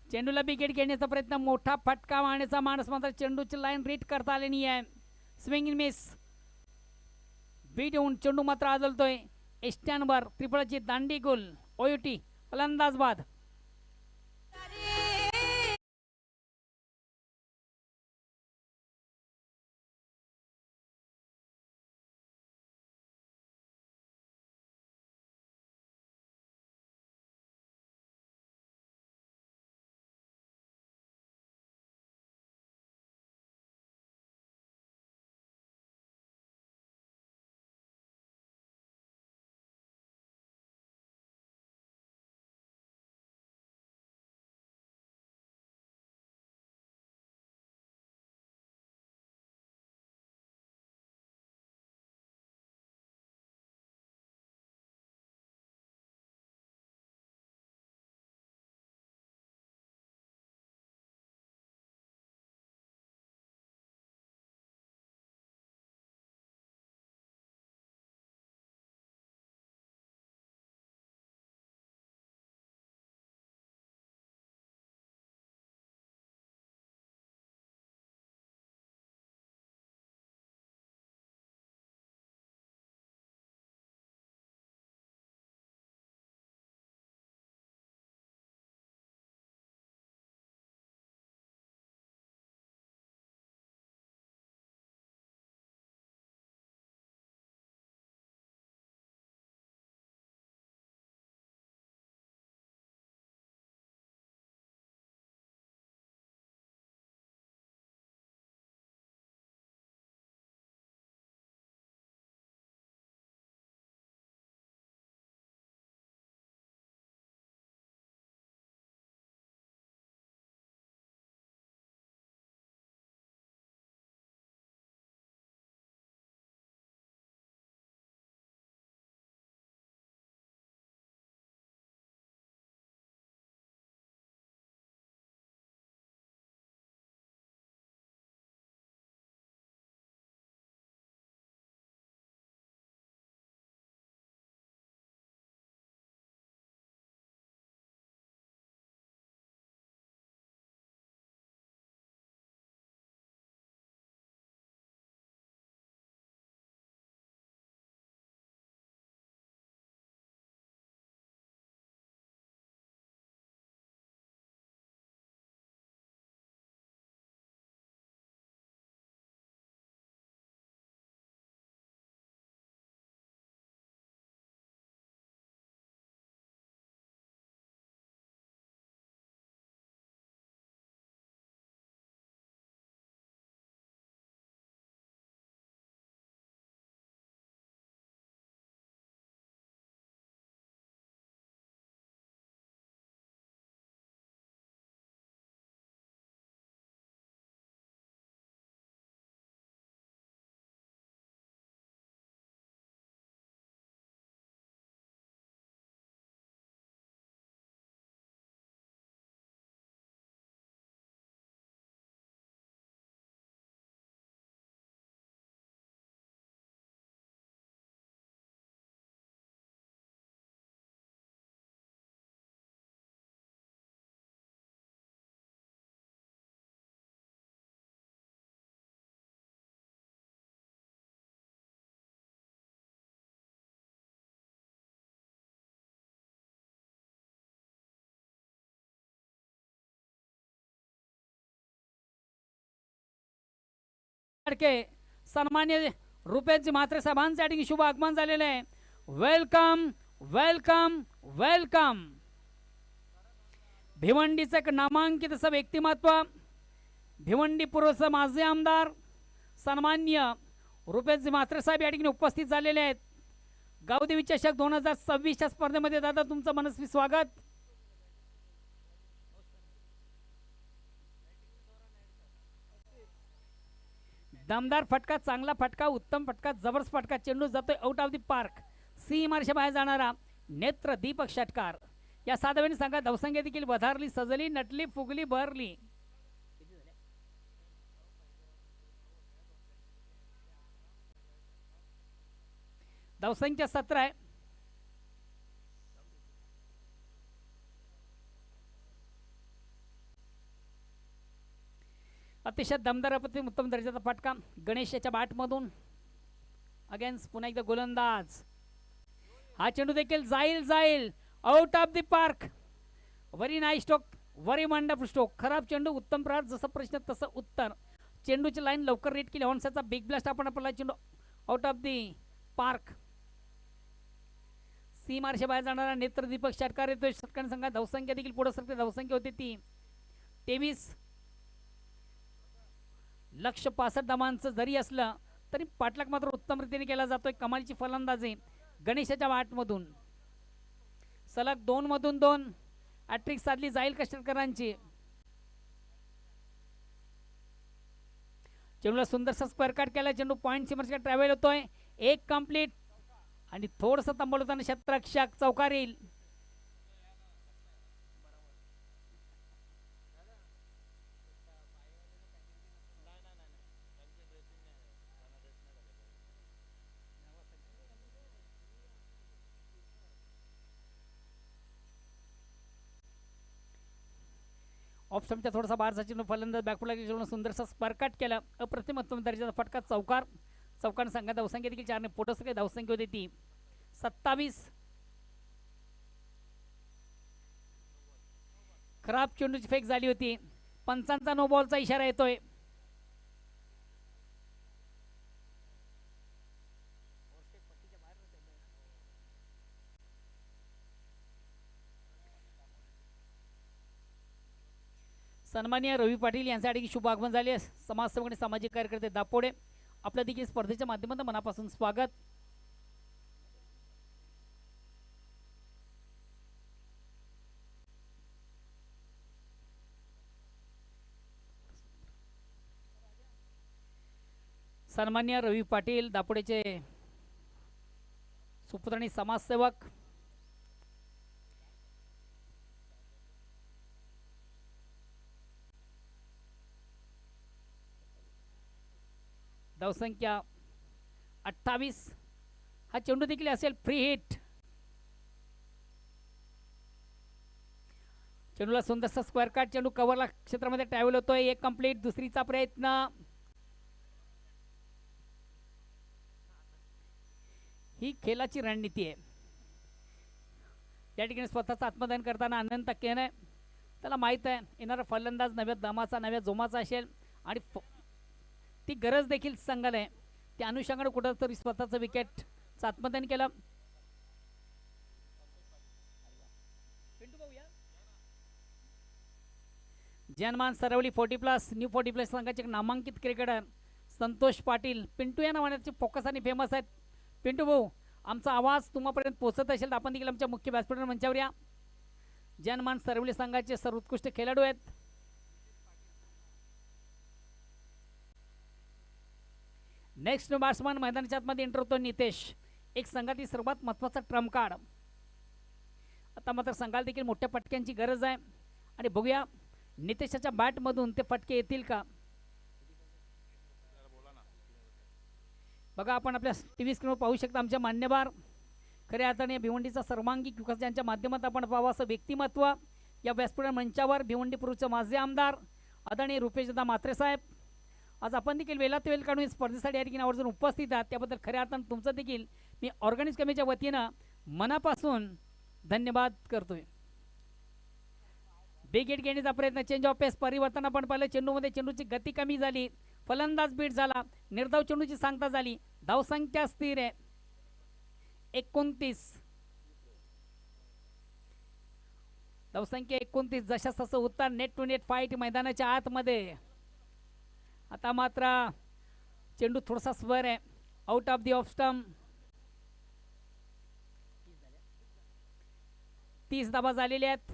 चेंडूला विकेट घेण्याचा प्रयत्न, मोठा फटका मारण्याचा माणूस, मात्र चेंडूची लाईन रीड करता आली नाही आहे. Swing in miss. बीट येऊन चेंडू मात्र आदळतोय एस्टॅनवर. त्रिफळाची दांडी गोल. ओयुटी फलंदाज बाद. लाडके सन्मान्य रुपेश म्हात्रे साहेबांसाठी शुभ आगमन झालेले आहे. Welcome welcome welcome. भिवंडीचं एक नामांकित असं व्यक्तिमत्व, भिवंडी पूर्वचे माजी आमदार सन्मान्य रुपेश म्हात्रे साहेब या ठिकाणी उपस्थित झालेले आहेत. गावदेवी चषक 2026च्या स्पर्धेमध्ये दादा तुमचं मनस्वी स्वागत. दमदार फटका, चांगला फटका, उत्तम फटका, जबरदस्त फटका. चेंडू जातोय आउट ऑफ द पार्क. सीमारेषे बाहेर जाणारा नेत्र दीपक षटकार. या साधावेळी संघात धावसंख्या देखील वधारली, सजली, नटली, फुगली, बहरली. धावसंख्या 17 आहे. अतिशय दमदार अप्रतिम उत्तम दर्जाचा फटका गणेश याच्या बॅटमधून. अगेन्स्ट पुन्हा एकदा गोलंदाज. हा चेंडू देखील जाईल जाईल out of the park. Very nice stroke, very wonderful stroke. खराब चेंडू उत्तम प्रहार, जसं प्रश्न तसं उत्तर. चेंडूची लाईन लवकर रेट केली. ऑनसाचा बिग ब्लास्ट आपण आपला चेंडू आउट ऑफ द पार्क. सीमारेषे बाहेर जाणारा नेत्र दीपक षटकार येतोय. षटकार संघात धावसंख्या देखील पुढे सरते. धावसंख्या होती ती 23. लक्ष 65 धावांचं जरी असलं तरी पाठलाग मात्र उत्तम रीतीने केला जातोय. कमालीची फलंदाजी गणेशाच्या बॅटमधून. सलग 2 मधून 2 हॅट्रिक साधली जाईल का षटकारांची. चेंडूला सुंदरसा स्क्वेअर कट केला. चेंडू पॉईंट सीमरच्या ट्रॅव्हल होतोय. एक कंप्लीट आणि थोडंसं थांबवताना क्षेत्ररक्षक चौकार येईल. ऑफ स्टंपच्या थोडासा बाहेरचा चेंडू फलंदाज बॅकफुटला चेंडू सुंदरसा स्पर्कट केला. अप्रतिम उत्तम दर्जाचा फटका चौकार. चौकार संघात धावसंख्या देखील 4 ने पोटसकडे धावसंख्या होती ती 27. खराब चेंडूची फेक झाली होती. पंचांचा नो बॉलचा इशारा येतोय. सन्माननीय रवी पाटील यांच्यासाठी शुभ आगमन झाले. समाजसेवक आणि सामाजिक कार्यकर्ते दापोडे आपल्या देखील स्पर्धेच्या माध्यमातून मनापासून स्वागत. सन्माननीय रवी पाटील दापोडेचे सुपुत्र आणि समाजसेवक. धावसंख्या 28. हा चेंडू देखील असेल फ्री हिट. चेंडूला सुंदरसा स्क्वेअर कट. चेंडू कव्हरला क्षेत्रामध्ये ट्रॅव्हल होतोय. एक कंप्लीट. दुसरीचा प्रयत्न. ही खेळाची रणनीती आहे. या ठिकाणी स्वतःचा आत्मदान करताना अनंत केने त्याला माहित आहे येणारा फलंदाज नव्या दमाचा नव्या जोमाचा असेल आणि ती गरज देखील संघाला आहे. त्या अनुषंगाने कुठंतरी स्वतःचं विकेट आत्मदान केलं. जनमान सरवली 40+ न्यू 40+ संघाचे नामांकित क्रिकेटर संतोष पाटील पिंटू या नावाने फोकस आणि फेमस आहेत. पिंटू भाऊ, आमचा आवाज तुम्हापर्यंत पोहोचत असेल तर आपण देखील आमच्या मुख्य व्यासपीठावर मंचावर या. जनमान सरवली संघाचे सर्वोत्कृष्ट खेळाडू आहेत. नेक्स्ट बॅट्समन मैदानाच्या आतमध्ये एंटर होतो नितेश. एक संघातील सर्वात महत्त्वाचा ट्रम्प कार्ड. आता मात्र संघाला देखील मोठ्या फटक्यांची गरज आहे आणि बघूया नितेशाच्या बॅटमधून ते फटके येतील का. बघा आपण आपल्या टीव्ही स्क्रीनवर पाहू शकता आमच्या मान्यवर खऱ्या अर्थाने भिवंडीचा सर्वांगी विकास ज्यांच्या माध्यमातून आपण पाहावं असं व्यक्तिमत्व या व्यासपीठ मंचावर भिवंडी पूर्वचे माजी आमदार आदरणीय रुपेशदा म्हात्रे साहेब. आज आपण देखील वेळात वेळ काढून स्पर्धेसाठी या ठिकाणी आवर्जून उपस्थित आहात. त्याबद्दल खऱ्या अर्थानं तुमचं देखील मी ऑर्गॅनिक कमिटीच्या वतीनं मनापासून धन्यवाद करतोय. बिग हिट घेण्याचा प्रयत्न. चेंज ऑफ पेस परिवर्तन आपण पाहिलं. चेंडूमध्ये चेंडूची गती कमी झाली. फलंदाज बीट झाला. निर्धाव चेंडूची सांगता झाली. धावसंख्या स्थिर आहे 29. धावसंख्या 29. जशास तसं उत्तर. नेट टू नेट फाईट मैदानाच्या आतमध्ये. आता मात्र चेंडू थोडासा स्वर आहे. Out of the off stump. 30 धावा झालेल्या आहेत.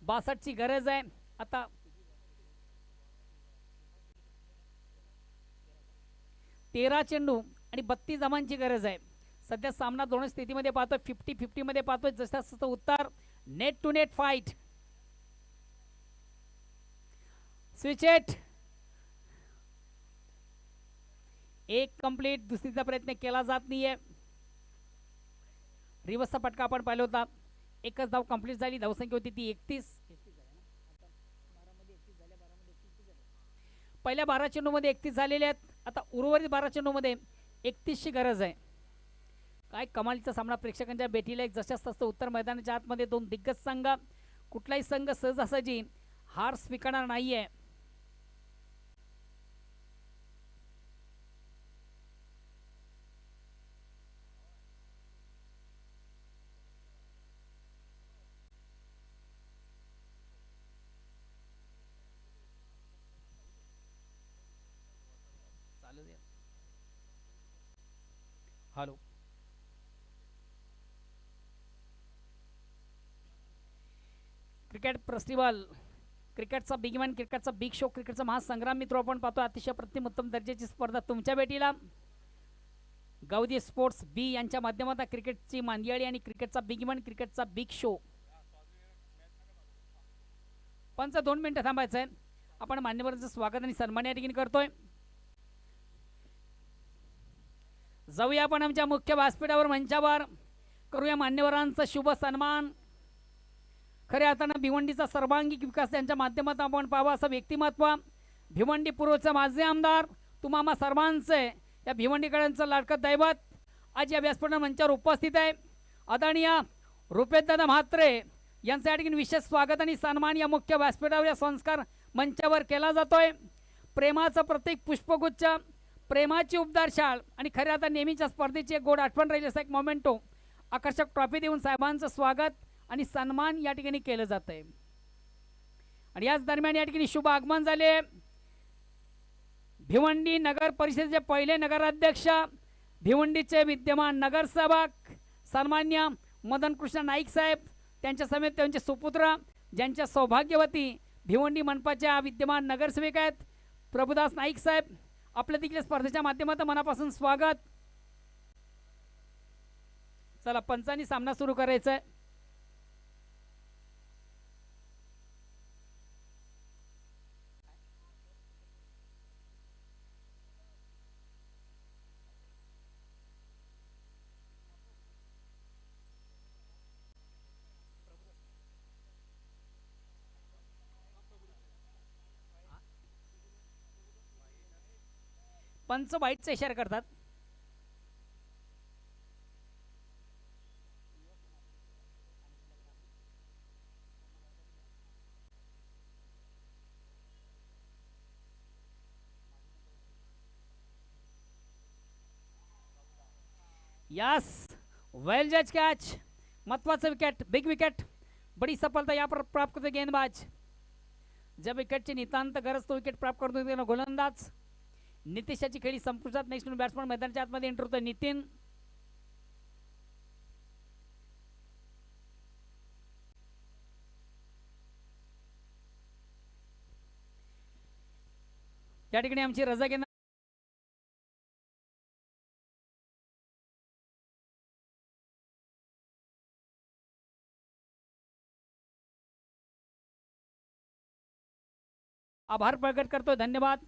62ची गरज आहे आता. तेरा चेंडू आणि 32 धावांची गरज आहे. सध्या सामना दोन स्थितीमध्ये पाहतोय. 50-50 मध्ये पाहतोय. जसं तसं उत्तर. Net to net fight. Switch it. एक कंप्लीट. दुसरीचा प्रयत्न केला जात नाहीये. रिव्हर्सचा फटका आपण पाहिला होता. एकच धाव कंप्लीट झाली. धावसंख्या होती ती 31. पहिल्या 12 चेंडूमध्ये 31 झालेले आहेत. आता उर्वरित 12 चेंडूमध्ये 31ची गरज आहे. काय कमालीचा सामना प्रेक्षकांच्या भेटीला. एक जशास तसं उत्तर. मैदानाच्या आतमध्ये दोन दिग्गज संघ. कुठलाही संघ सहजासहजी हार स्वीकारणार नाहीये. हॅलो. Cricket festival. क्रिकेटचा बिग इव्हेंट, क्रिकेटचा बिग शो, क्रिकेटचा महासंग्राम मित्र आपण पाहतो. अतिशय प्रतिम उत्तम दर्जाची स्पर्धा तुमच्या भेटीला. गावदी स्पोर्ट्स बी यांच्या माध्यमातून क्रिकेटची मांदियाळी आणि क्रिकेटचा बिग इव्हेंट, क्रिकेटचा बिग शो. 2 मिनिटं थांबायचं आहे. आपण मान्यवरांचं स्वागत आणि सन्मान या ठिकाणी करतोय. जाऊया आपण आमच्या मुख्य व्यासपीठावर, मंचावर. करूया मान्यवरांचा शुभ सन्मान. खऱ्या अर्थानं भिवंडीचा सर्वांगीण विकास त्यांच्या माध्यमातून आपण पाहावा असं व्यक्तिमत्व. भिवंडी पूर्वचे माजी आमदार तुम्हा सर्वांचे या भिवंडीकरांचं लाडकं दैवत आज या व्यासपीठ मंचावर उपस्थित आहे. आदरणीय रुपेशदादा म्हात्रे यांचं या ठिकाणी विशेष स्वागत आणि सन्मान या मुख्य व्यासपीठावर, या संस्कार मंचावर केला जातोय. प्रेमाचं प्रतीक पुष्पगुच्छ, प्रेमाची उबदार शाळ आणि खऱ्या आता नेहमीच्या स्पर्धेची एक गोड आठवण राहील असं एक मोमेंटो. आकर्षक ट्रॉफी देऊन साहेबांचं स्वागत आणि सन्मान या ठिकाणी केलं जात आहे. आणि याच दरम्यान या ठिकाणी शुभ आगमन झाले. भिवंडी नगर परिषदेचे पहिले नगराध्यक्ष, भिवंडीचे विद्यमान नगरसेवक सन्मान्य मदन कृष्ण नाईक साहेब, त्यांच्या समेत त्यांचे सुपुत्र, ज्यांच्या सौभाग्यवती भिवंडी मनपाच्या विद्यमान नगरसेवक आहेत प्रभुदास नाईक साहेब, आपल्या देखील स्पर्धेच्या माध्यमातून मनापासून स्वागत. चला पंचांनी सामना सुरू करायचा आहे. पंच वाईटचा इशारा करतात. यस, वेल जज कैच. महत्वाचं विकेट, बिग विकेट, बड़ी सफलता यहाँ पर प्राप्त करते गेंदबाज. जब विकेटची नितांत गरज तो विकेट प्राप्त करतो गोलंदाज. नितीशाची खेळी संपुष्टात. नेक्स्ट बॅट्समन मैदानाच्या आतमध्ये एंटर होतोय नितीन. त्या ठिकाणी आमची रजा घेणार आभार प्रकट करतो. धन्यवाद.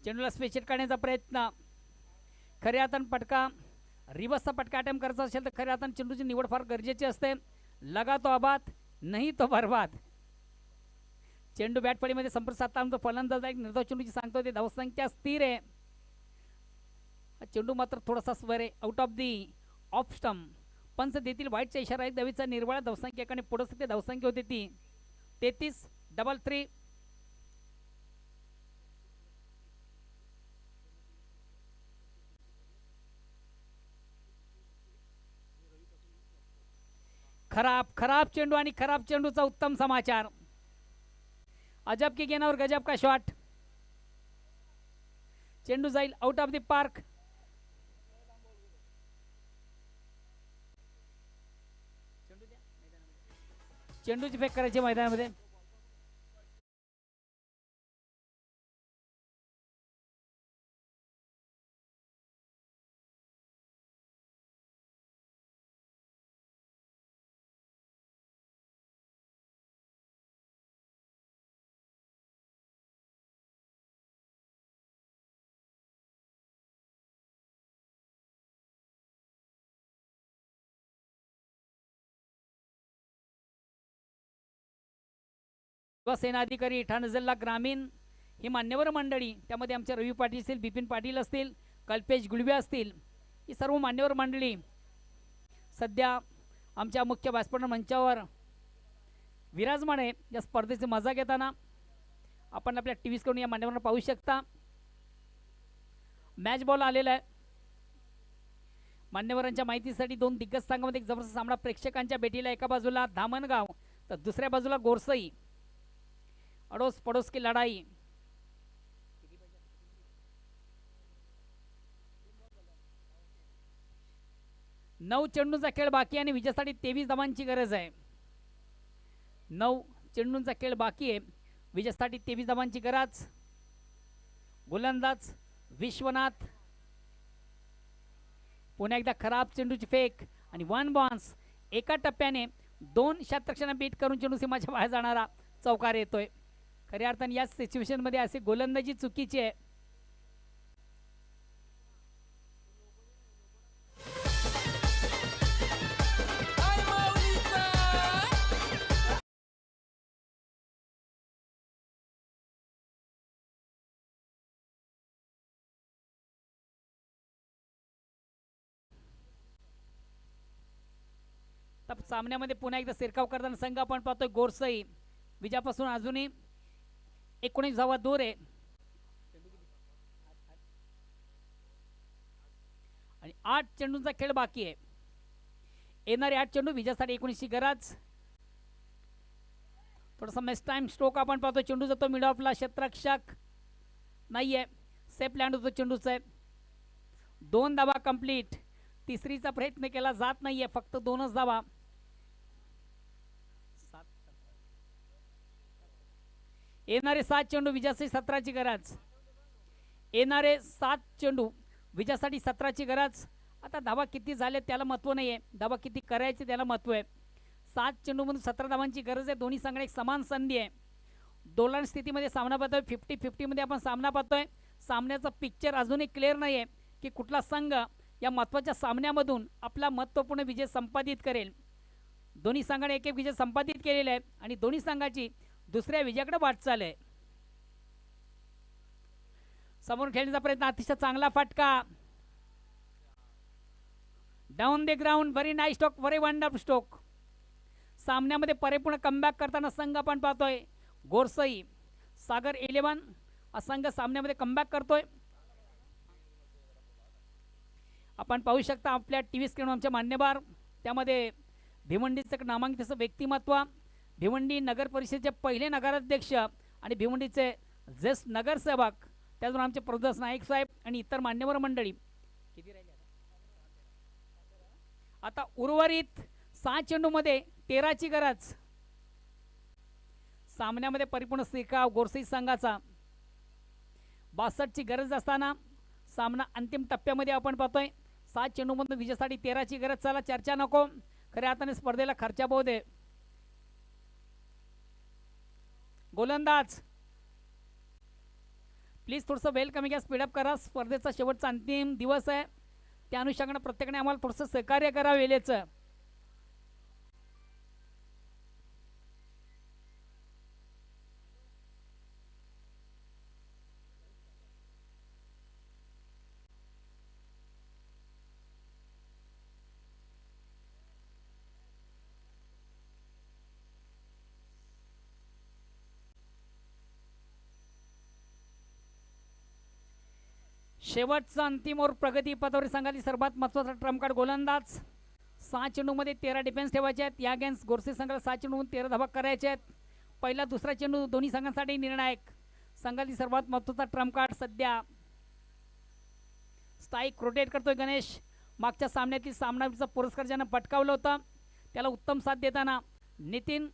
चेंडूला स्पेशल काढण्याचा प्रयत्न. खऱ्या हातान पटका, रिवर्सचा पटका अटेम्प्ट करायचा असेल तर खऱ्या हातान चेंडूची निवड फार गरजेची असते. लगा तो आबाद, नहीं तो बर्बाद. चेंडू बॅट फळीमध्ये संपर्क साधता फलंदाज एक निर्धाव चेंडूची सांगतो ते धावसंख्या स्थिर आहे. चेंडू मात्र थोडासा स्वर आहे out of the off stump. पंच देतील वाईटचा इशारा आहे. दवीचा निर्वाळा धावसंख्या एकाने पुढे सध्या धावसंख्या होती ती 33-3. खराब चेंडू आणि खराब चेंडूचा उत्तम समाचार. अजब की गेंदावर गजब का शॉट. चेंडू जाईल आउट ऑफ द पार्क. चेंडूची फेक करायची मैदानामध्ये. सेनाधिकारी ठाणे जिल्हा ग्रामीण ही मान्यवर मंडळी, त्यामध्ये आमचे रवी पाटील असतील, बिपिन पाटील असतील, कल्पेश गुळवे असतील, ही सर्व मान्यवर मंडळी सध्या आमच्या मुख्य व्यासपीठ मंचावर विराजमान आहे. या स्पर्धेची मजा घेताना आपण आपल्या टी व्हीकडून या मान्यवरांना पाहू शकता. मॅच बॉल आलेला आहे. मान्यवरांच्या माहितीसाठी दोन दिग्गज संघामध्ये एक जबरदस्त सामना प्रेक्षकांच्या भेटीला. एका बाजूला धामणगाव तर दुसऱ्या बाजूला गोरसई. अडोस पडोस की लढाई. नऊ चेंडूंचा खेळ बाकी आणि विजयासाठी 23 धावांची गरज आहे. 9 चेंडूंचा खेळ बाकी आहे, विजयासाठी 23 धावांची गरज. गोलंदाज विश्वनाथ. पुन्हा एकदा खराब चेंडूची फेक आणि 1 बॉन्स. एका टप्प्याने 2 शतरक्षणा बीट करून चेंडू सीमाच्या बाहेर जाणारा चौकार येतोय. खऱ्या अर्थाने या सिच्युएशन मध्ये असे गोलंदाजी चुकीची आहे. सामन्यामध्ये पुन्हा एकदा सिरकाव करताना संघ आपण पाहतोय गोरसई. विजयापासून अजूनही 19 धावा दूर आहे आणि 8 चेंडूंचा खेळ बाकी आहे. येणारे 8 चेंडू विजयासाठी 19 ची गरज. थोडासा मिस टाइम स्ट्रोक आपण पाहतो. चेंडू जातो मिड ऑफला. क्षेत्ररक्षक नाहीये, सेफ लँड होतो चेंडूचा. 2 धावा कंप्लीट. तिसरीचा प्रयत्न केला जात नाहीये, फक्त 2च धावा. येणारे 7 चेंडू विजयासाठी 17 ची गरज. येणारे 7 चेंडू विजयासाठी 17 ची गरज. आता धावा किती झाले त्याला महत्व नाहीये, धावा किती करायचे त्याला महत्व आहे. 7 चेंडूमधून 17 धावांची गरज आहे. दोन्ही संघांना एक समान संधी आहे. दोलन स्थितीमध्ये सामना पाहतोय. 50-50 मध्ये आपण सामना पाहतोय. सामन्याचा पिक्चर अजूनही क्लिअर नाहीये की कुठला संघ या महत्त्वाच्या सामन्यामधून आपला महत्त्वपूर्ण विजय संपादित करेल. दोन्ही संघाने एक विजय संपादित केलेला आहे आणि दोन्ही संघाची दुसऱ्या विजयाकडे वाटचाल आहे. समोर खेळण्याचा प्रयत्न. अतिशय चांगला फटका. Down the ground. Very nice stroke, very wonderful stroke. सामन्यामध्ये परिपूर्ण कमबॅक करताना संघ आपण पाहतोय गोरसई. सागर 11 हा संघ सामन्यामध्ये कमबॅक करतोय. आपण पाहू शकता आपल्या टीव्ही स्क्रीनवर आमचे मान्यवर, त्यामध्ये भिवंडीचे नामांकित व्यक्तिमत्व, भिवंडी नगर परिषदेचे पहिले नगराध्यक्ष आणि भिवंडीचे ज्येष्ठ नगरसेवक, त्याचबरोबर आमचे प्रदेश नाईक साहेब आणि इतर मान्यवर मंडळी. किती राहिले आता? उर्वरित 6 चेंडूमध्ये 13 ची गरज. सामन्यामध्ये परिपूर्ण सिरकाव गोरसई संघाचा. 62 ची गरज असताना सामना अंतिम टप्प्यामध्ये आपण पाहतोय. 7 चेंडूमधून विजयासाठी 13 ची गरज. चला चर्चा नको, खऱ्या अर्थाने स्पर्धेला खर्चा बहुत आहे. गोलंदाज प्लीज थोडंसं वेल कमी घ्या, स्पीडअप करा. स्पर्धेचा शेवटचा अंतिम दिवस आहे, त्या अनुषंगाने प्रत्येकाने आम्हाला थोडंसं सहकार्य करावं वेळेचं. शेवटचा अंतिम ओव्हर प्रगती पथावरील संघातील सर्वात महत्त्वाचा ट्रम्प कार्ड गोलंदाज. 6 चेंडूमध्ये 13 डिफेन्स ठेवायचे आहेत. या अगेन्स्ट गोरसे संघाला 6 चेंडूहून 13 धावा करायचे आहेत. पहिला दुसरा चेंडू दोन्ही संघांसाठी निर्णायक. संघातील सर्वात महत्त्वाचा ट्रम्प कार्ड सध्या. स्ट्राईक रोटेट करतोय गणेश. मागच्या सामन्यातील सामनावीरचा पुरस्कार ज्यानं पटकावलं होता त्याला उत्तम साथ देताना नितीन.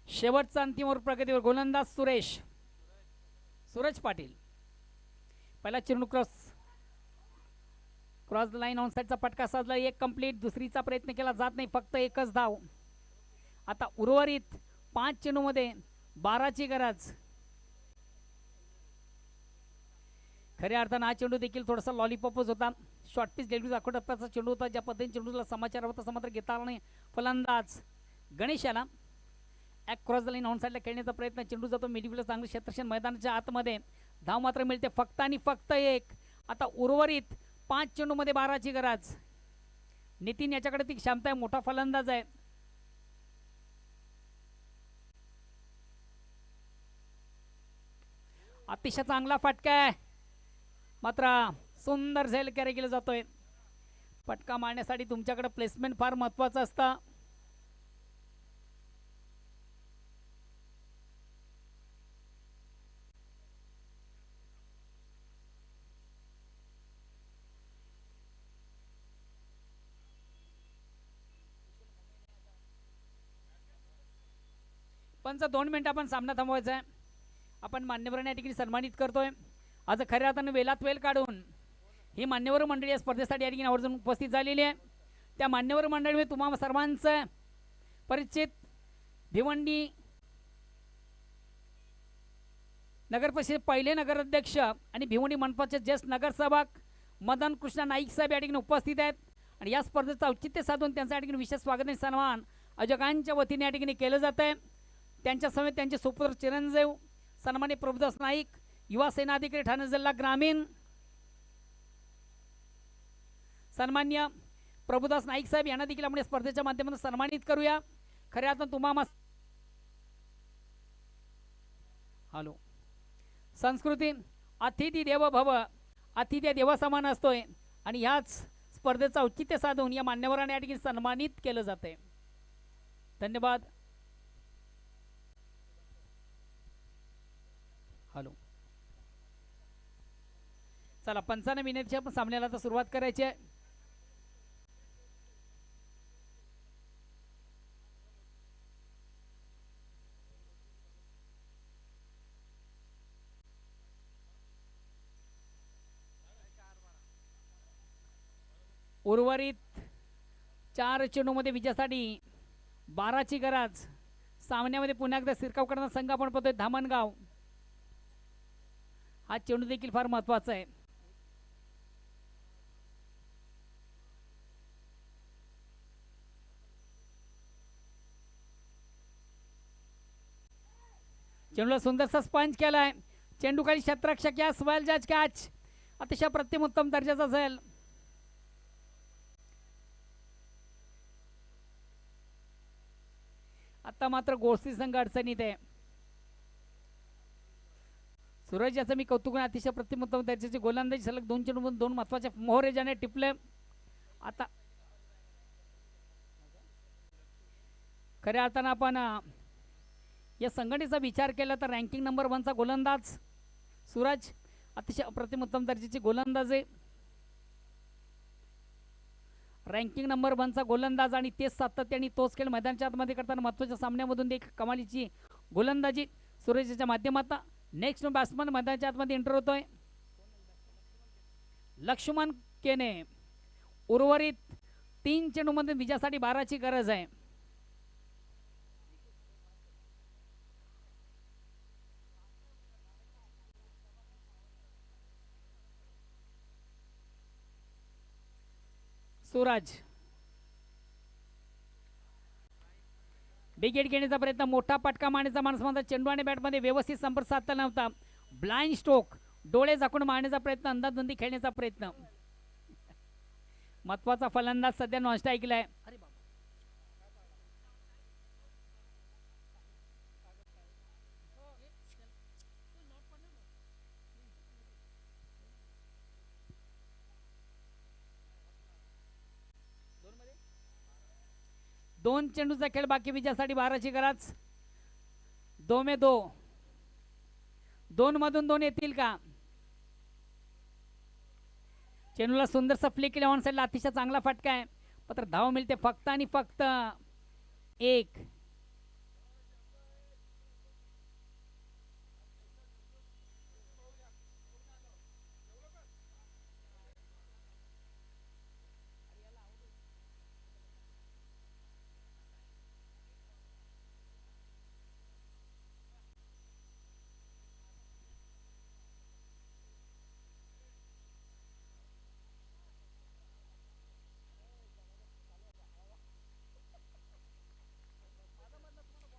शेवटचा अंतिम ओव्हर प्रगतीवर गोलंदाज सूरज पाटील. पहिला चेंडू क्रॉस लाईन ऑन साईडचा फटका साधला. एक कंप्लीट. दुसरीचा प्रयत्न केला जात नाही. फक्त एकच धाव. आता उर्वरित 5 चेंडूमध्ये 12ची गरज. खऱ्या अर्थानं हा चेंडू देखील थोडासा लॉलीपॉपच होता. शॉर्ट पिच डेल्यूज आखोटप्प्याचा चेंडू होता. ज्या पद्धतीने चेंडूला समाचार होता तसा मात्र घेता आला नाही. फलंदाज गणेश याला क्रॉस द लाईन ऑन साईडला खेळण्याचा प्रयत्न. चेंडू जातो मिडफिल्डला चांगलं क्षेत्ररक्षण मैदानाच्या आतमध्ये. धाव मात्र मिळते फक्त आणि फक्त एक. आता उर्वरित 5 चेंडूमध्ये 12ची गरज. नितीन याच्याकडे ती क्षमता आहे. मोठा फलंदाज आहे. अतिशय चांगला फटका आहे. मात्र सुंदर झेल कॅरी केला जातोय. फटका मारण्यासाठी तुमच्याकडे प्लेसमेंट फार महत्वाचं असतं. पंच 2 मिनिटं आपण सामना थांबवायचा आहे. आपण मान्यवरांना या ठिकाणी सन्मानित करतोय. आज खऱ्या अर्थानं वेलात वेल काढून ही मान्यवर मंडळी या स्पर्धेसाठी या ठिकाणी आवर्जून उपस्थित झालेली आहे. त्या मान्यवर मंडळीमध्ये तुम्हाला सर्वांचं परिचित भिवंडी नगर परिषद पहिले नगराध्यक्ष आणि भिवंडी मनपाचे ज्येष्ठ नगरसेवक मदन कृष्ण नाईक साहेब या ठिकाणी उपस्थित आहेत. आणि या स्पर्धेचं औचित्य साधून त्यांचं या ठिकाणी विशेष स्वागत आणि सन्मान आयोजकांच्या वतीने या ठिकाणी केलं जात आहे. त्यांच्या समेत त्यांचे सुपुत्र चिरंजीव सन्मान्य प्रभुदास नाईक युवा सेना अधिकारी ठाणे जिल्हा ग्रामीण सन्मान्य प्रभुदास नाईक साहेब यांना देखील आपण स्पर्धेच्या माध्यमातून सन्मानित करूया. खऱ्या अर्थानं तुम्हाला हॅलो संस्कृती अतिथी देव भव अतिथी देवा समान असतोय. आणि ह्याच स्पर्धेचं औचित्य साधून या मान्यवरांना या ठिकाणी सन्मानित केलं जाते. धन्यवाद. हॅलो चला 55 मिनिटच्या आपण सामन्याला आता सुरुवात करायची आहे. उर्वरित 4 चेंडूमध्ये विजयासाठी 12ची गरज. सामन्यामध्ये पुन्हा एकदा सिरकाव करणारा संघ आपण पाहतोय धामणगाव. हा चेंडू देखील फार महत्वाचा आहे. चेंडूला सुंदरसा स्पंज केलाय. चेंडू खाली क्षेत्ररक्षक या स्वेल जज कॅच. अतिशय प्रतिम उत्तम दर्जाचा असेल. आता मात्र गोष्टी संघ अडचणीत आहे. सूरज याचं मी कौतुक अतिशय प्रतिम उत्तम दर्जाची गोलंदाजी सलग 2 चेंडूमधून 2 महत्वाचे मोहरे ज्याने टिपले. आता खऱ्या अर्थानं आपण या संघटनेचा विचार केला तर रँकिंग नंबर 1चा गोलंदाज सूरज अतिशय अप्रतिम उत्तम दर्जाची गोलंदाज आहे. रँकिंग नंबर 1चा गोलंदाज आणि तेच सातत्याने तोच खेळ मैदानाच्या आतमध्ये करताना महत्त्वाच्या सामन्यामधून देखील कमालीची गोलंदाजी सूरजच्या माध्यमातून. नेक्स्ट बॅट्समन मैदानाच्या आतमध्ये एंटर होतोय लक्ष्मण केने. उर्वरित 3 चेंडूमध्ये विजयासाठी 12ची गरज आहे. सूरज विकेट घेण्याचा प्रयत्न. मोठा पटका मारण्याचा माणूस म्हणतात. चेंडू आणि बॅटमध्ये व्यवस्थित संपर्क साधता नव्हता. ब्लाइंड स्ट्रोक डोळे झाकून मारण्याचा प्रयत्न, अंदाजबंदी खेळण्याचा प्रयत्न. महत्वाचा फलंदाज सध्या नॉनस्ट्राईकला आहे. दोन चेंडूचा खेळ बाकी, विजयासाठी 12ची गरज. 2-2. 2 मधून 2 येतील का? चेंडूला सुंदरसा फ्लिक केला ऑन साईडला, अतिशय चांगला फटका आहे. मात्र धाव मिळते फक्त आणि फक्त 1.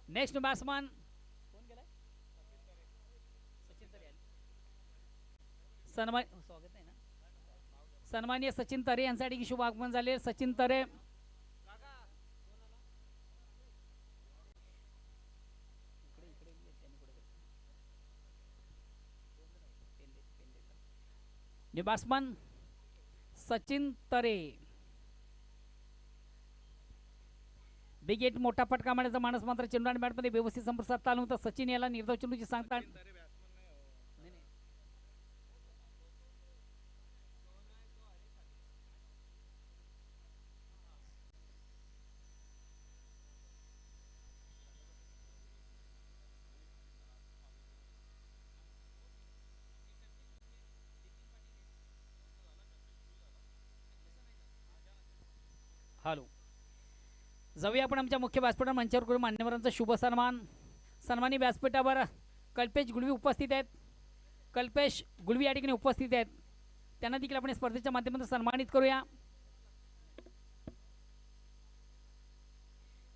नेक्स्ट बॅट्समन सन्माननीय सचिन तरे यांसाठी शुभ आगमन झाले. सचिन तरे बॅट्समन सचिन तरे. बिग एट मोठा फटका मारण्याचा माणूस मात्र चेंडू आणि बॅटमध्ये व्यवस्थित संपर्कात चालू होता. सचिन याला निर्धाव चेंडूची सांगतात. हॅलो, जाऊया आपण आमच्या मुख्य व्यासपीठावर मंचावर करून मान्यवरांचा शुभ सन्मान. सन्मानी व्यासपीठावर कल्पेश गुळवी उपस्थित आहेत. कल्पेश गुळवी या ठिकाणी उपस्थित आहेत. त्यांना देखील आपण स्पर्धेच्या माध्यमातून सन्मानित करूया.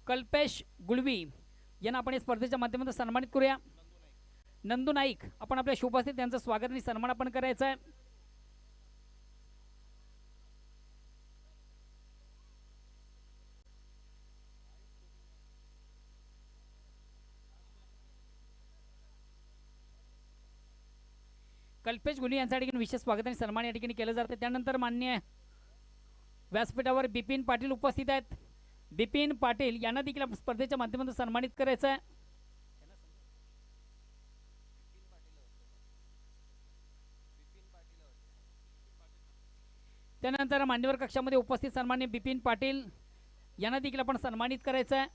कल्पेश गुळवी यांना आपण स्पर्धेच्या माध्यमातून सन्मानित करूया. नंदू नाईक आपण आपल्या शुभ उपस्थित त्यांचं स्वागत आणि सन्मान आपण करायचं आहे. कल्पेश गुली यांच्या ठिकाणी विशेष स्वागत आणि सन्मान या ठिकाणी केलं जातं. त्यानंतर मान्य व्यासपीठावर बिपिन पाटील उपस्थित आहेत. बिपिन पाटील यांना देखील स्पर्धेच्या माध्यमातून सन्मानित करायचं आहे. त्यानंतर मान्यवर कक्षामध्ये उपस्थित सन्मान्य बिपिन पाटील यांना देखील आपण सन्मानित करायचं आहे.